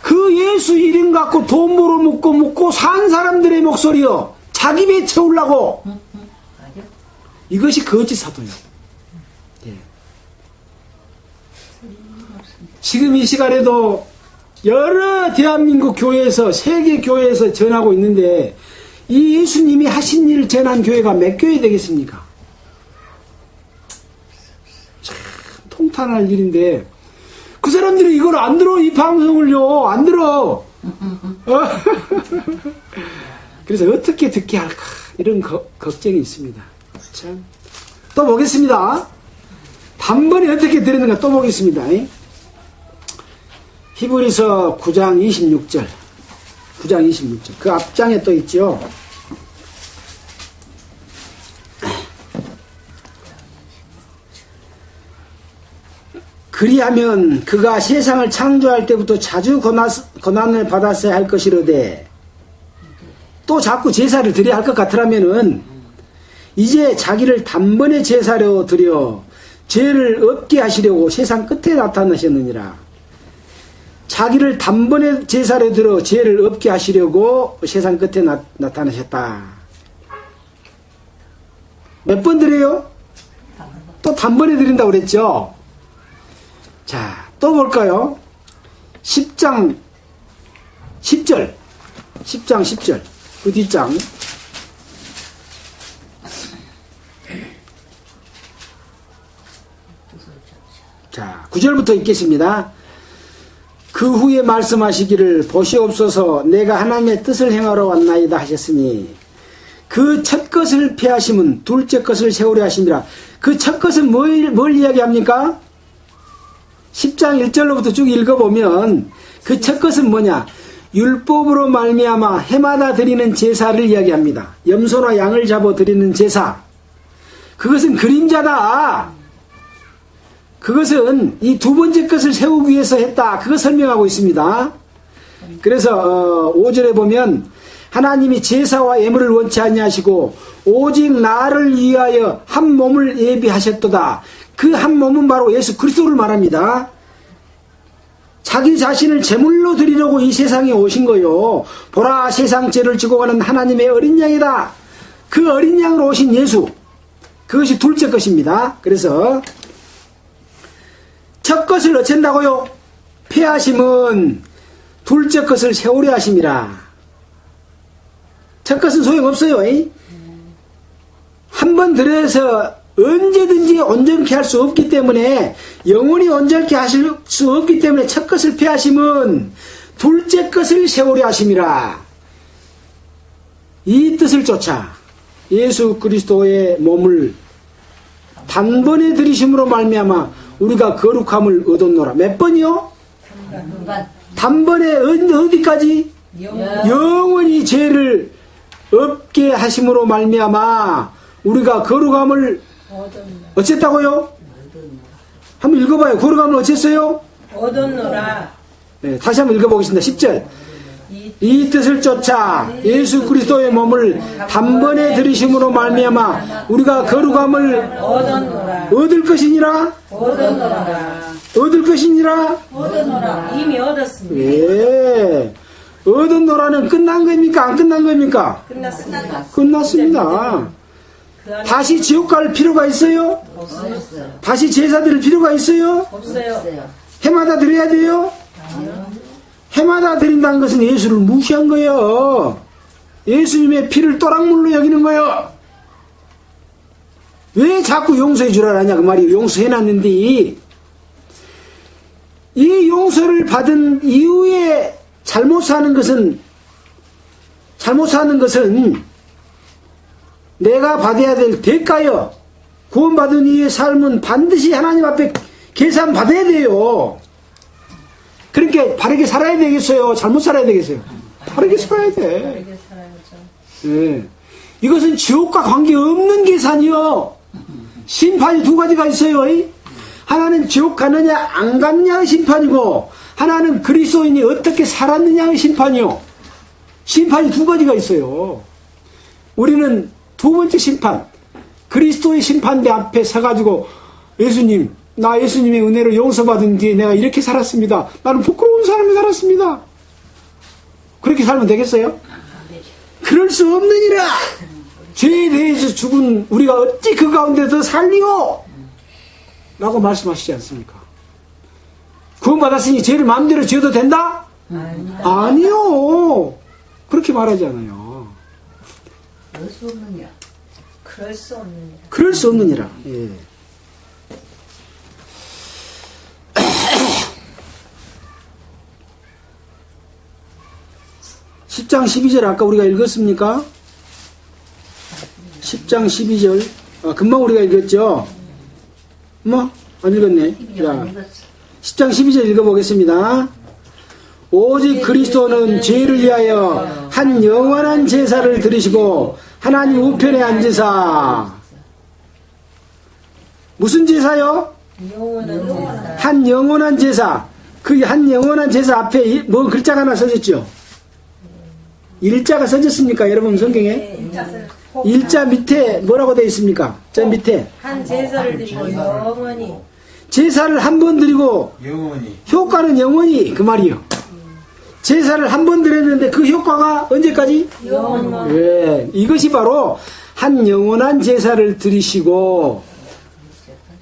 그 예수 이름 갖고 돈 벌어먹고 산 사람들의 목소리요. 자기 배 채우려고. 이것이 거짓 사도예요. 예. 지금 이 시간에도 여러 대한민국 교회에서 세계 교회에서 전하고 있는데 이 예수님이 하신 일을 전한 교회가 몇 교회 되겠습니까? 참 통탄할 일인데 그 사람들이 이걸 안 들어, 이 방송을요. 안 들어. 그래서 어떻게 듣게 할까 이런 걱정이 있습니다. 참. 또 보겠습니다. 단번에 어떻게 들었는가 또 보겠습니다. 히브리서 9장 26절. 9장 26절. 그 앞장에 또 있죠. 그리하면 그가 세상을 창조할 때부터 자주 고난을 받았어야 할 것이로되 또 자꾸 제사를 드려야 할 것 같으라면은 이제 자기를 단번에 제사로 드려 죄를 없게 하시려고 세상 끝에 나타나셨느니라. 자기를 단번에 제사로 들어 죄를 없게 하시려고 세상 끝에 나타나셨다. 몇 번 드려요? 또 단번에 드린다고 그랬죠? 자, 또 볼까요? 10장 10절. 10장 10절. 그 뒷장. 자, 9절부터 읽겠습니다. 그 후에 말씀하시기를 보시옵소서 내가 하나님의 뜻을 행하러 왔나이다 하셨으니 그 첫 것을 폐하심은 둘째 것을 세우려 하심이라. 그 첫 것은 뭘 이야기합니까? 10장 1절로부터 쭉 읽어보면 그 첫 것은 뭐냐? 율법으로 말미암아 해마다 드리는 제사를 이야기합니다. 염소나 양을 잡아 드리는 제사. 그것은 그림자다. 그것은 이 두 번째 것을 세우기 위해서 했다. 그거 설명하고 있습니다. 그래서 5절에 보면 하나님이 제사와 예물을 원치 아니하시고 오직 나를 위하여 한 몸을 예비하셨도다. 그 한 몸은 바로 예수 그리스도를 말합니다. 자기 자신을 제물로 드리려고 이 세상에 오신 거요. 보라 세상 죄를 지고 가는 하나님의 어린 양이다. 그 어린 양으로 오신 예수. 그것이 둘째 것입니다. 그래서 첫 것을 어쩐다고요? 폐하심은 둘째 것을 세우려 하심이라. 첫 것은 소용없어요. 한 번 들여서 언제든지 온전케 할 수 없기 때문에 영원히 온전케 하실 수 없기 때문에 첫 것을 폐하심은 둘째 것을 세우려 하심이라. 이 뜻을 쫓아 예수 그리스도의 몸을 단번에 들이심으로 말미암아 우리가 거룩함을 얻었노라. 몇 번이요? 한번 단번에 어디까지? 영원히 죄를 없게 하심으로 말미암아 우리가 거룩함을 어쨌다고요? 한번 읽어봐요. 거룩함을 어쨌어요? 얻었노라. 네, 다시 한번 읽어보겠습니다. 10절. 이 뜻을 쫓아 예수 그리스도의 몸을 단번에 들이심으로 말미암아 우리가 거룩함을 얻었노라. 얻을 것이니라. 얻었노라. 얻을 것이니라. 얻어놓으라. 이미 얻었습니다. 예. 얻었노라는 끝난 겁니까? 안 끝난 겁니까? 끝났습니다. 끝났습니다. 그 안에 다시 지옥 갈 필요가 있어요? 없어요. 다시 제사 드릴 필요가 있어요? 없어요. 없어요. 해마다 드려야 돼요? 해마다 드린다는 것은 예수를 무시한 거예요. 예수님의 피를 또랑물로 여기는 거예요. 왜 자꾸 용서해 주라 하냐 그 말이에요. 용서해놨는데 이 용서를 받은 이후에 잘못 사는 것은 내가 받아야 될 대가요. 구원받은 이의 삶은 반드시 하나님 앞에 계산 받아야 돼요. 그러니까 바르게 살아야 되겠어요? 잘못 살아야 되겠어요? 바르게 살아야 돼. 바르게 살아야죠. 예. 이것은 지옥과 관계없는 계산이요. 심판이 두 가지가 있어요. 하나는 지옥 가느냐 안 가느냐의 심판이고 하나는 그리스도인이 어떻게 살았느냐의 심판이요. 심판이 두 가지가 있어요. 우리는 두 번째 심판, 그리스도의 심판대 앞에 서가지고 예수님, 나 예수님의 은혜로 용서받은 뒤에 내가 이렇게 살았습니다. 나는 부끄러운 삶을 살았습니다. 그렇게 살면 되겠어요? 그럴 수 없느니라. 죄에 대해서 죽은 우리가 어찌 그 가운데 더 살리오? 라고 말씀하시지 않습니까? 구원받았으니 죄를 마음대로 지어도 된다? 아니요. 그렇게 말하지 않아요. 그럴 수 없느냐. 그럴 수 없느니라. 그럴 수 없느니라. 예. (10장 12절) 아까 우리가 읽었습니까? 10장 12절 금방 우리가 읽었죠? 뭐? 안 읽었네. 자, 10장 12절 읽어보겠습니다. 오직 그리스도는 죄를 위하여 한 영원한 제사를 드리시고 하나님 우편에 앉으사. 무슨 제사요? 영원한 제사. 한 영원한 제사. 그 한 영원한 제사 앞에 뭐 글자가 하나 써졌죠? 일자가 써졌습니까? 여러분 성경에? 일자 밑에 뭐라고 되어 있습니까? 저 밑에 한 제사를 드리고 영원히. 제사를 한 번 드리고 영원히. 효과는 영원히 그 말이요. 제사를 한 번 드렸는데 그 효과가 언제까지? 영원. 예, 이것이 바로 한 영원한 제사를 드리시고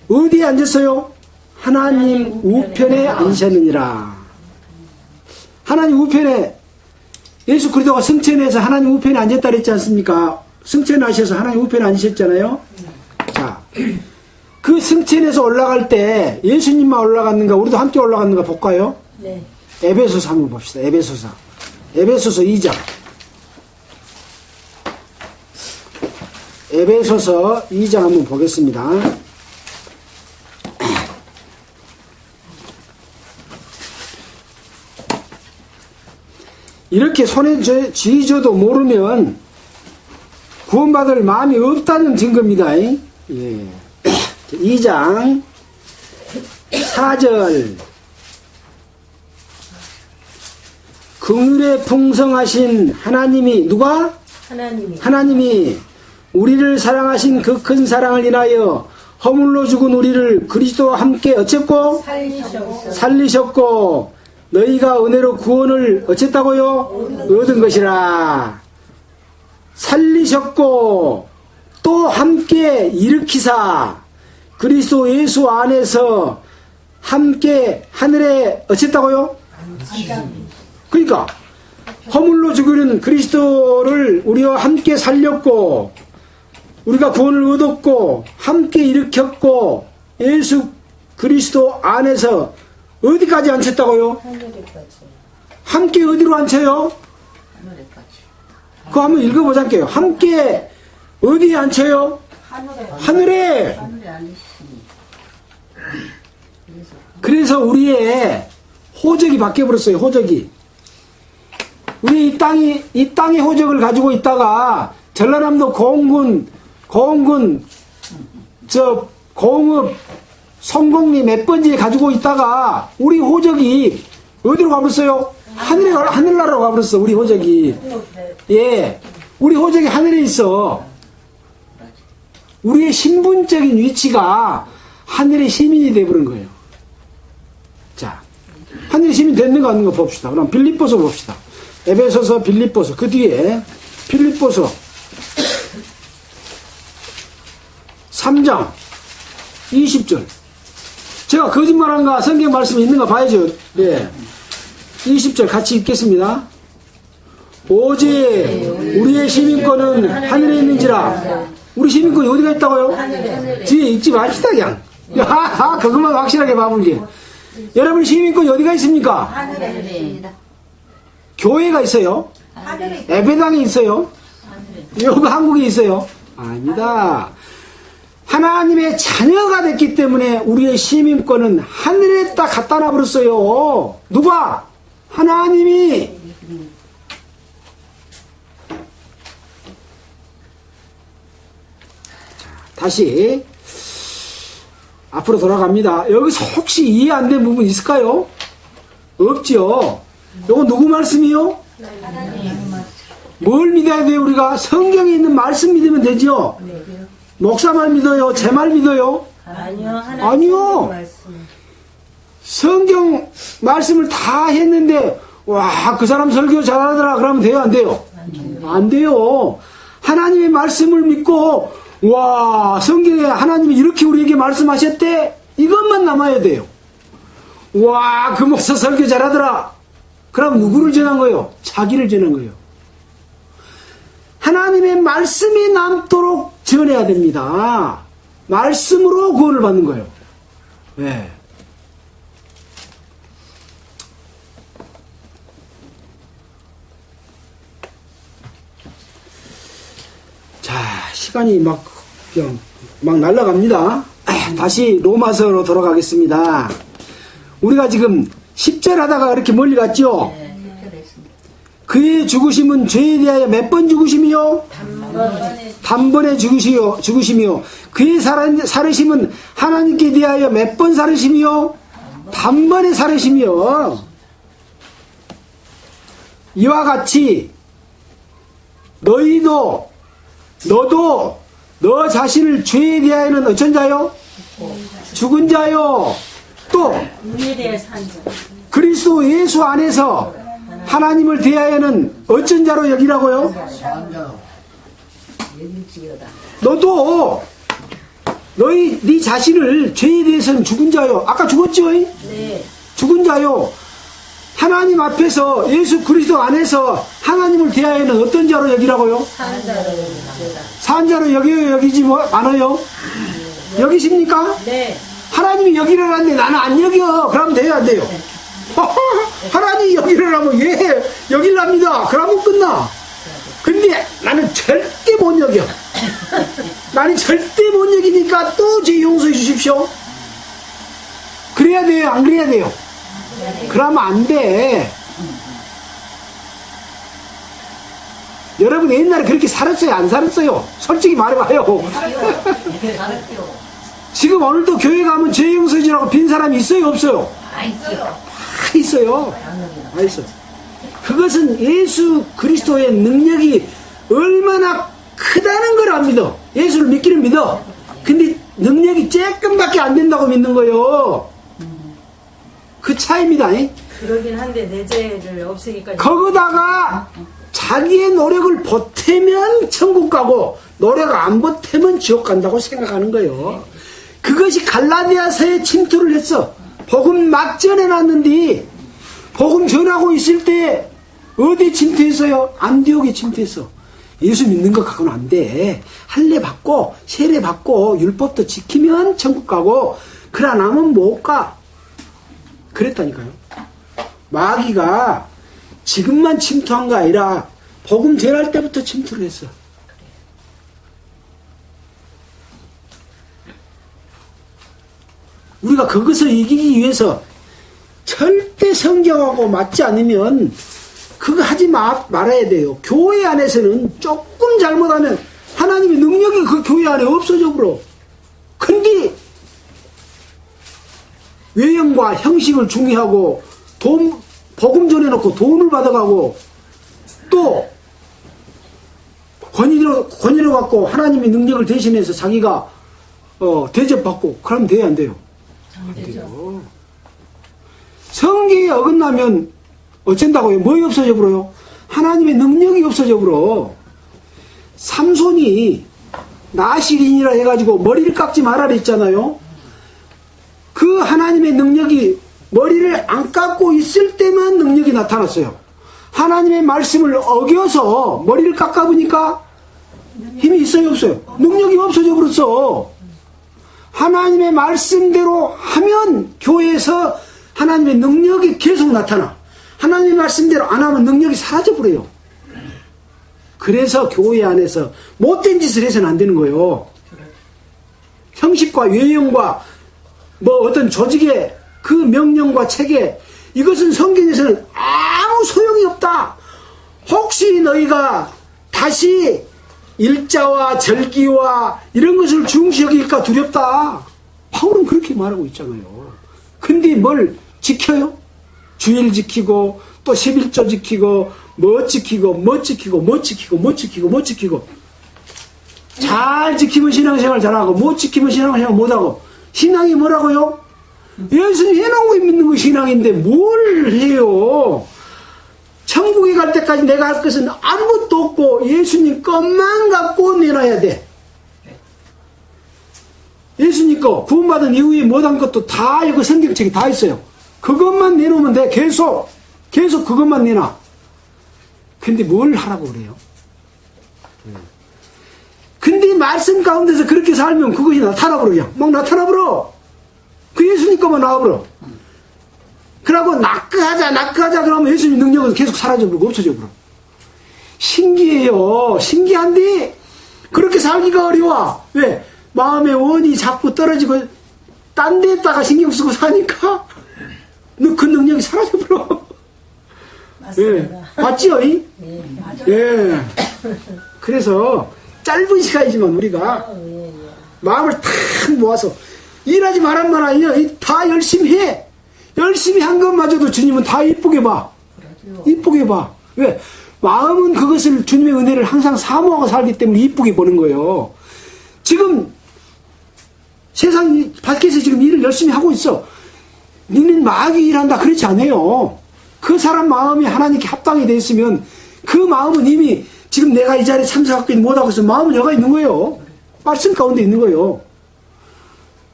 어디에 앉았어요? 하나님 우편에 앉으셨느니라. 하나님 우편에 예수 그리스도가 승천해서 하나님 우편에 앉았다 그랬지 않습니까? 승천하셔서 하나님 우편에 앉으셨잖아요. 자, 그 승천해서 올라갈 때 예수님만 올라갔는가 우리도 함께 올라갔는가 볼까요? 네. 에베소서 한번 봅시다. 에베소서 2장. 에베소서 2장 한번 보겠습니다. 이렇게 손에 쥐져도 모르면 구원받을 마음이 없다는 증거입니다. 예. 2장 4절. 긍휼에 풍성하신 하나님이 누가? 하나님이 우리를 사랑하신 그 큰 사랑을 인하여 허물로 죽은 우리를 그리스도와 함께 어쨌고 살리셨고 너희가 은혜로 구원을 어쨌다고요? 얻은 것이라. 살리셨고 또 함께 일으키사 그리스도 예수 안에서 함께 하늘에 어쨌다고요? 그러니까 허물로 죽으는 그리스도를 우리와 함께 살렸고 우리가 구원을 얻었고 함께 일으켰고 예수 그리스도 안에서 어디까지 앉혔다고요? 함께 어디로 앉혀요? 그거 한번 읽어보자게요. 함께 어디에 앉혀요? 하늘에. 그래서 우리의 호적이 바뀌어버렸어요. 호적이. 우리 이 땅의 호적을 가지고 있다가 전라남도 고흥군 고흥읍 성공리 몇 번지에 가지고 있다가 우리 호적이 어디로 가버렸어요? 하늘나라로 가버렸어. 우리 호적이. 예, 우리 호적이 하늘에 있어. 우리의 신분적인 위치가 하늘의 시민이 되어버린 거예요. 자, 하늘의 시민 됐는가 없는가 봅시다. 그럼 빌립보서 봅시다. 에베소서, 빌립보서, 그 뒤에 빌립보서 3장 20절. 제가 거짓말한가 성경 말씀이 있는가 봐야죠. 네. 20절 같이 읽겠습니다. 오직 우리의 시민권은 하늘에 있는지라. 우리 시민권이 어디가 있다고요? 뒤에 읽지 맙시다 그냥. 그것만 확실하게 봐볼게. 여러분 시민권이 어디가 있습니까? 하늘에 있습니다. 교회가 있어요? 예배당이 있어요? 여기 한국에 있어요? 아닙니다. 하나님의 자녀가 됐기 때문에 우리의 시민권은 하늘에 딱 갖다 놔버렸어요. 누가? 하나님이. 다시 앞으로 돌아갑니다. 여기서 혹시 이해 안 된 부분 있을까요? 없죠. 이거 누구 말씀이요? 뭘 믿어야 돼요? 우리가 성경에 있는 말씀 믿으면 되죠. 목사 말 믿어요? 제 말 믿어요? 아니요. 성경 말씀을 다 했는데 와, 그 사람 설교 잘하더라 그러면 돼요? 안 돼요? 안 돼요. 하나님의 말씀을 믿고 와, 성경에 하나님이 이렇게 우리에게 말씀하셨대? 이것만 남아야 돼요. 와, 그 목사 설교 잘하더라. 그럼 누구를 전한 거예요? 자기를 전한 거예요. 하나님의 말씀이 남도록 전해야 됩니다. 말씀으로 구원을 받는 거예요. 네. 자, 시간이 막 날아갑니다. 다시 로마서로 돌아가겠습니다. 우리가 지금 10절 하다가 이렇게 멀리 갔죠? 그의 죽으심은 죄에 대하여 몇 번 죽으심이요? 단번에 죽으심이요. 그의 살으심은 하나님께 대하여 몇 번 살으심이요? 단번에 살으심이요. 이와 같이 너도 너 자신을 죄에 대하여는 어쩐 자요? 죽은 자요. 또 의에 대해 산 자. 그리스도 예수 안에서 하나님을 대하여는 어쩐 자로 여기라고요? 너도 네 자신을 죄에 대해서는 죽은 자요. 아까 죽었죠? 네. 죽은 자요. 하나님 앞에서 예수 그리스도 안에서 하나님을 대하여는 어떤 자로 여기라고요? 산 자로 산 자로 여기지 않아요? 여기십니까? 네. 하나님이 여기라는데 나는 안 여겨. 그러면 돼요, 안 돼요? 하나님이 여기라면 예, 여길랍니다. 그러면 끝나. 근데 나는 절대 못 여겨. 나는 절대 못 여기니까 또 제 용서해 주십시오. 그래야 돼요, 안 그래야 돼요? 그러면 안 돼. 여러분 옛날에 그렇게 살았어요? 안 살았어요? 솔직히 말해봐요. 지금 오늘도 교회 가면 죄 용서해주라고 빈 사람이 있어요? 없어요? 다 있어요. 다 있어요. 그것은 예수 그리스도의 능력이 얼마나 크다는 걸 안 믿어. 예수를 믿기는 믿어. 근데 능력이 조금밖에 안 된다고 믿는 거예요. 그 차이입니다. 그러긴 한데 내 죄를 없애기까지. 거기다가 자기의 노력을 보태면 천국 가고 노력 안 보태면 지옥 간다고 생각하는 거예요. 그것이 갈라디아서에 침투를 했어. 복음 막 전해놨는데 복음 전하고 있을 때 어디 침투했어요? 안디옥에 침투했어. 예수 믿는 것 갖고는 안 돼. 할례 받고 세례 받고 율법도 지키면 천국 가고 그러나 나면 못 가. 그랬다니까요. 마귀가 지금만 침투한 거 아니라 복음 전할 때부터 침투를 했어. 우리가 그것을 이기기 위해서 절대 성경하고 맞지 않으면 그거 하지 말아야 돼요. 교회 안에서는 조금 잘못하면 하나님의 능력이 그 교회 안에 없어져 버려. 근데 외형과 형식을 중요하고 복음 전해놓고 돈을 받아가고 또 권위를 갖고 하나님의 능력을 대신해서 자기가 대접받고 그러면 돼요, 안 돼요? 안 돼요. 성경에 어긋나면 어쩐다고요? 뭐이 없어져 버려요? 하나님의 능력이 없어져 버려. 삼손이 나시린이라 해가지고 머리를 깎지 말아라 했잖아요. 그 하나님의 능력이 머리를 안 깎고 있을 때만 능력이 나타났어요. 하나님의 말씀을 어겨서 머리를 깎아보니까 힘이 있어요, 없어요? 능력이 없어져 버렸어. 하나님의 말씀대로 하면 교회에서 하나님의 능력이 계속 나타나. 하나님의 말씀대로 안 하면 능력이 사라져 버려요. 그래서 교회 안에서 못된 짓을 해서는 안 되는 거예요. 형식과 외형과 뭐 어떤 조직의 그 명령과 체계, 이것은 성경에서는 아무 소용이 없다. 혹시 너희가 다시 일자와 절기와 이런 것을 중시 여길까 두렵다. 바울은 그렇게 말하고 있잖아요. 근데 뭘 지켜요? 주일 지키고 또 11조 지키고 뭐 지키고 잘 지키면 신앙생활 잘하고 못 지키면 신앙생활 못하고. 신앙이 뭐라고요? 예수님 해놓은 거 믿는 거 신앙인데 뭘 해요? 천국에 갈 때까지 내가 할 것은 아무것도 없고 예수님 것만 갖고 내놔야 돼. 예수님 거 구원받은 이후에 못한 것도 다 이거 성경책에 다 있어요. 그것만 내놓으면 돼. 계속 그것만 내놔. 근데 뭘 하라고 그래요? 근데 말씀 가운데서 그렇게 살면 그것이 나타나버려. 그냥 막 나타나버려. 그 예수님 거만 나와버려. 그러고 낙하하자 그러면 예수님 능력은 계속 사라져버리고 없어져버려. 신기해요. 신기한데 그렇게 살기가 어려워. 왜? 마음의 원이 자꾸 떨어지고 딴 데다가 신경 쓰고 사니까 그 능력이 사라져버려. 맞습니다. 예. 맞지요? 예, 맞아요. 예. 그래서 짧은 시간이지만 우리가 마음을 탁 모아서 일하지 말란 말 아니야. 다 열심히 해. 열심히 한 것마저도 주님은 다 이쁘게 봐. 이쁘게 봐. 왜? 마음은 그것을 주님의 은혜를 항상 사모하고 살기 때문에 이쁘게 보는 거예요. 지금 세상 밖에서 지금 일을 열심히 하고 있어. 니는 마귀 일한다 그렇지 않아요. 그 사람 마음이 하나님께 합당이 돼 있으면 그 마음은 이미 지금 내가 이 자리에 참석하기 못하고 있으면 마음은 여가 있는 거예요. 말씀 가운데 있는 거예요.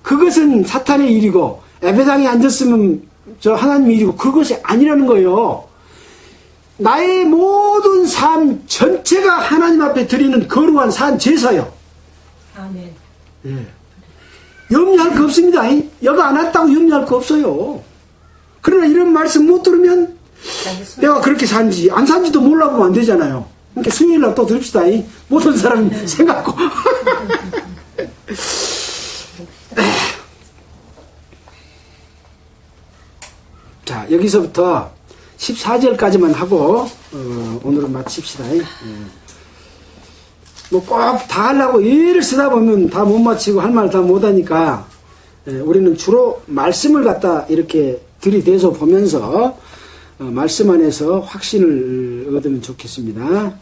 그것은 사탄의 일이고 에베당에 앉았으면 저 하나님의 일이고 그것이 아니라는 거예요. 나의 모든 삶 전체가 하나님 앞에 드리는 거룩한 산 제사요. 아멘. 예. 염려할 거 없습니다. 여가 안 왔다고 염려할 거 없어요. 그러나 이런 말씀 못 들으면 내가 그렇게 산지 안 산지도 몰라보면 안 되잖아요. 그러니까 수요일날 또 들읍시다. 모든 사람 생각고. 자, 여기서부터 14절까지만 하고 오늘은 마칩시다. 뭐 꼭 다 하려고 일을 쓰다 보면 다 못 마치고 할 말 다 못하니까 우리는 주로 말씀을 갖다 이렇게 들이대서 보면서 말씀 안에서 확신을 얻으면 좋겠습니다.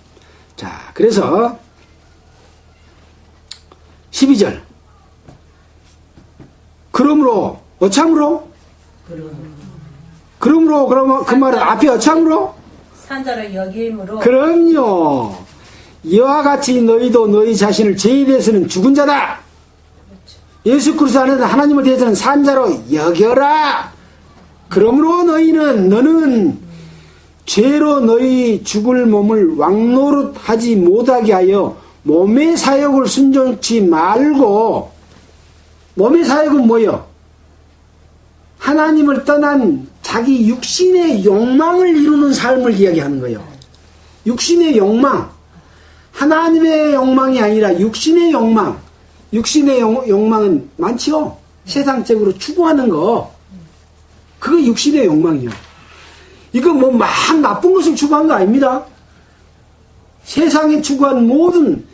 자, 그래서 12절 그러므로 어참으로? 그러므로 그러면 그 말은 앞에 어참으로? 산자를 여김으로. 그럼요. 이와 같이 너희도 너희 자신을 죄에 대해서는 죽은 자다. 예수 그리스도 안에서 하나님을 대해서는 산 자로 여겨라. 그러므로 너는 죄로 너희 죽을 몸을 왕노릇하지 못하게 하여 몸의 사욕을 순종치 말고. 몸의 사욕은 뭐예요? 하나님을 떠난 자기 육신의 욕망을 이루는 삶을 이야기하는 거예요. 육신의 욕망. 하나님의 욕망이 아니라 육신의 욕망. 육신의 욕망은 많지요? 세상적으로 추구하는 거, 그거 육신의 욕망이요. 이거 뭐 막 나쁜 것을 추구한 거 아닙니다. 세상에 추구한 모든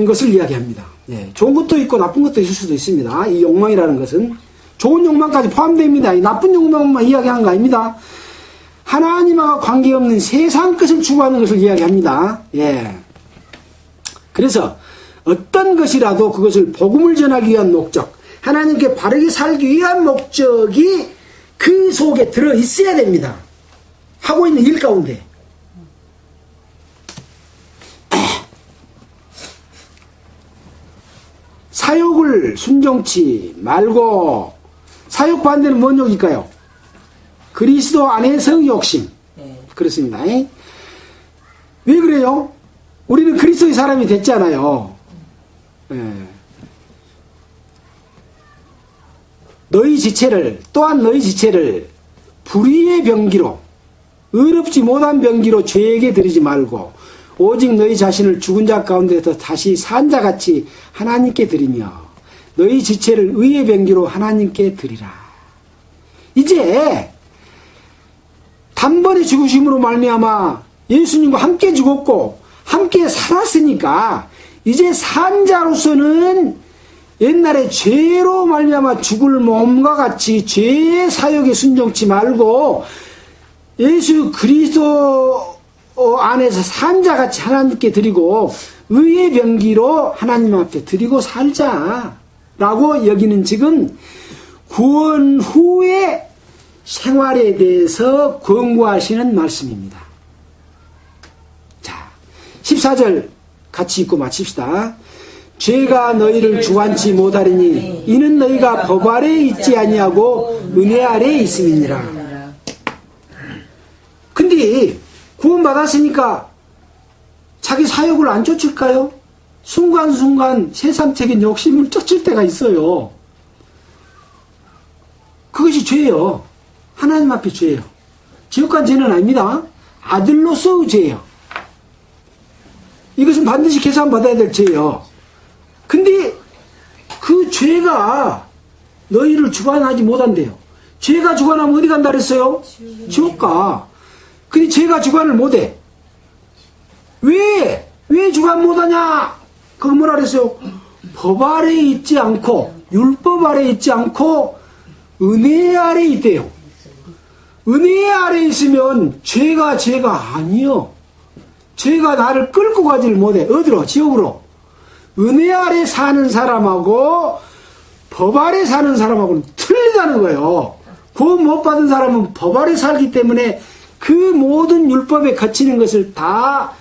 것을 이야기합니다. 예, 좋은 것도 있고 나쁜 것도 있을 수도 있습니다. 이 욕망이라는 것은 좋은 욕망까지 포함됩니다. 이 나쁜 욕망만 이야기하는 거 아닙니다. 하나님과 관계없는 세상 것을 추구하는 것을 이야기합니다. 예. 그래서 어떤 것이라도 그것을 복음을 전하기 위한 목적, 하나님께 바르게 살기 위한 목적이 그 속에 들어 있어야 됩니다. 하고 있는 일 가운데. 사욕을 순종치 말고, 사욕 반대는 뭔 욕일까요? 그리스도 안에서 욕심. 그렇습니다. 왜 그래요? 우리는 그리스도의 사람이 됐잖아요. 너희 지체를, 또한 너희 지체를 불의의 병기로, 의롭지 못한 병기로 죄에게 드리지 말고 오직 너희 자신을 죽은 자 가운데서 다시 산 자같이 하나님께 드리며 너희 지체를 의의 병기로 하나님께 드리라. 이제 단번에 죽으심으로 말미암아 예수님과 함께 죽었고 함께 살았으니까 이제 산 자로서는 옛날에 죄로 말미암아 죽을 몸과 같이 죄의 사욕에 순종치 말고 예수 그리스도 안에서 산 자같이 하나님께 드리고 의의 병기로 하나님 앞에 드리고 살자라고 여기는 지금 구원 후의 생활에 대해서 권고하시는 말씀입니다. 자, 14절 같이 읽고 마칩시다. 죄가 너희를 주관치 못하리니 이는 너희가 법 아래 있지 아니하고 은혜 아래 있음이니라. 근데 구원받았으니까 자기 사욕을 안 쫓을까요? 순간순간 세상적인 욕심을 쫓을 때가 있어요. 그것이 죄예요. 하나님 앞에 죄예요. 지옥간 죄는 아닙니다. 아들로서의 죄예요. 이것은 반드시 계산받아야 될 죄예요. 근데 그 죄가 너희를 주관하지 못한대요. 죄가 주관하면 어디 간다 그랬어요? 지옥 가. 근데 죄가 주관을 못해. 왜 주관 못하냐? 그거 뭐라 그랬어요? 법 아래 있지 않고 율법 아래 있지 않고 은혜 아래 있대요. 은혜 아래 있으면 죄가 아니요. 죄가 나를 끌고 가지를 못해. 어디로? 지옥으로. 은혜 아래 사는 사람하고 법 아래 사는 사람하고는 틀리다는 거예요. 구원 못 받은 사람은 법 아래 살기 때문에 그 모든 율법에 거치는 것을 다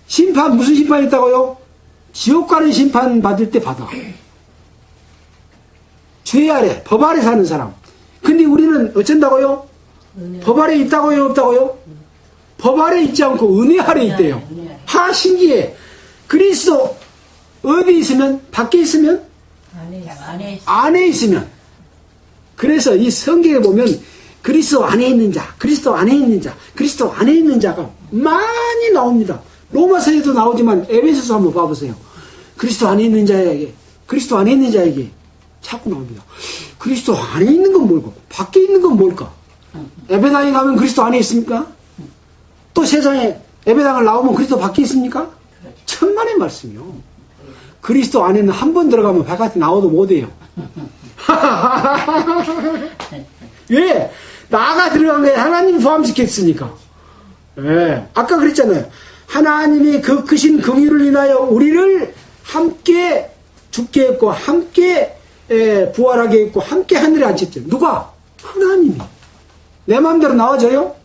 심판, 무슨 심판이 있다고요? 지옥 가는 심판 받을 때 받아. 죄 아래, 법 아래 사는 사람. 근데 우리는 어쩐다고요? 법 아래 있다고요? 없다고요? 법 아래 있지 않고 은혜 아래 있대요. 하, 신기해. 그리스도 어디 있으면? 밖에 있으면? 안에 있으면. 그래서 이 성경에 보면 그리스도 안에 있는 자, 그리스도 안에 있는 자, 그리스도 안에 있는 자가 많이 나옵니다. 로마서에도 나오지만 에베소서 한번 봐보세요. 그리스도 안에 있는 자에게, 그리스도 안에 있는 자에게 자꾸 나옵니다. 그리스도 안에 있는 건 뭘까? 밖에 있는 건 뭘까? 에베당에 가면 그리스도 안에 있습니까? 또 세상에 에베당을 나오면 그리스도 밖에 있습니까? 천만의 말씀이요. 그리스도 안에는 한 번 들어가면 바깥에 나와도 못해요. 왜? 나가 들어간 거에 하나님 포함시켰으니까. 예. 아까 그랬잖아요. 하나님이 그 크신 긍휼을 인하여 우리를 함께 죽게 했고 함께 부활하게 했고 함께 하늘에 앉혔죠. 누가? 하나님이. 내 마음대로 나와져요?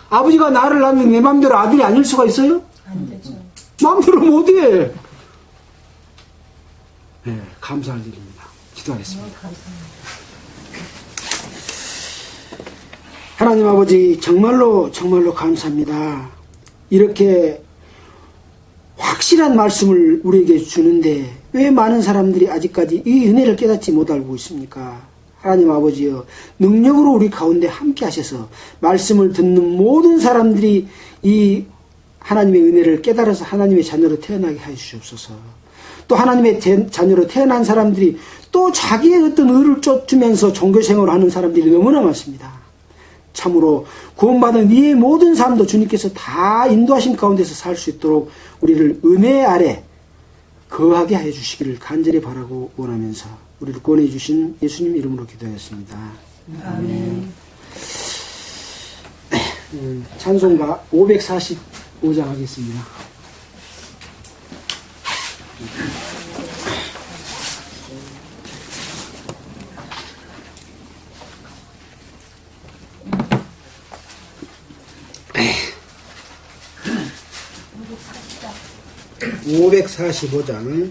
아버지가 나를 낳으면 내 마음대로 아들이 아닐 수가 있어요? 안 되죠. 마음대로 못해. 네, 감사할 일입니다. 기도하겠습니다. 하나님 아버지 정말로 감사합니다. 이렇게 확실한 말씀을 우리에게 주는데 왜 많은 사람들이 아직까지 이 은혜를 깨닫지 못하고 있습니까? 하나님 아버지여, 능력으로 우리 가운데 함께 하셔서 말씀을 듣는 모든 사람들이 이 하나님의 은혜를 깨달아서 하나님의 자녀로 태어나게 하여 주시옵소서. 또 하나님의 자녀로 태어난 사람들이 또 자기의 어떤 의를 쫓으면서 종교생활을 하는 사람들이 너무나 많습니다. 참으로 구원받은 이의 모든 삶도 주님께서 다 인도하심 가운데서 살 수 있도록 우리를 은혜 아래 거하게 해 주시기를 간절히 바라고 원하면서 우리를 구원해 주신 예수님 이름으로 기도하였습니다. 아멘. 찬송가 545장 하겠습니다. (545장)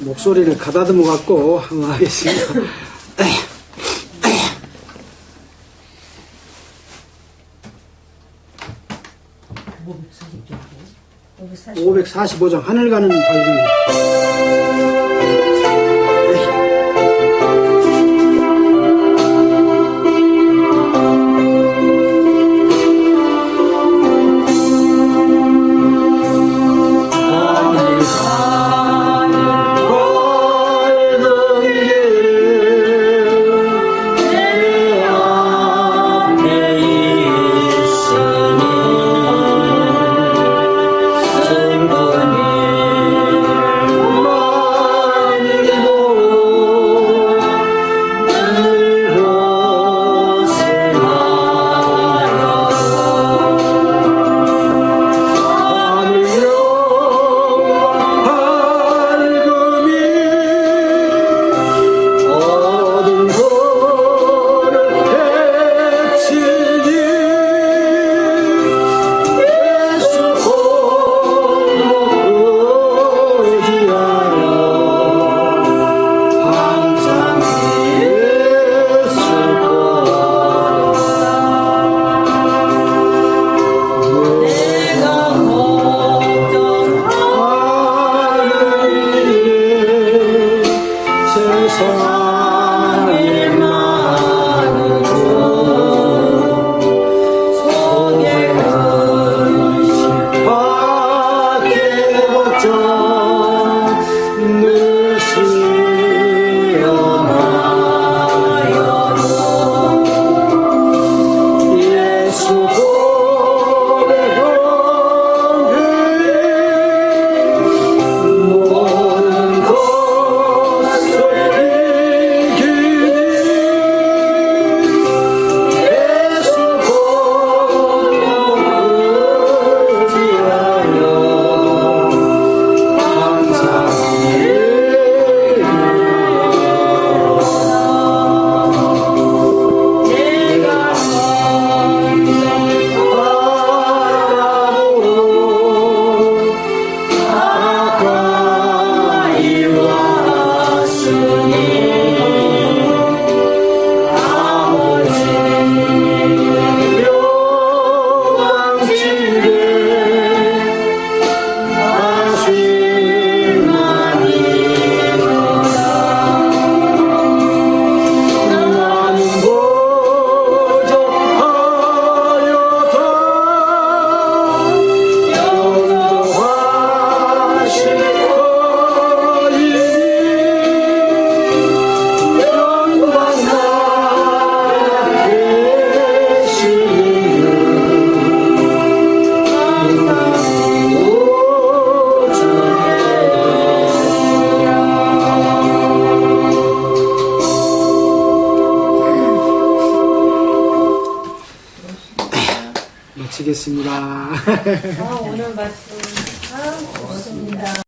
목소리를 가다듬어 갖고 한번 하겠습니다. 545장 하늘 가는 밝은 마치겠습니다. 오늘 말씀 참 좋습니다.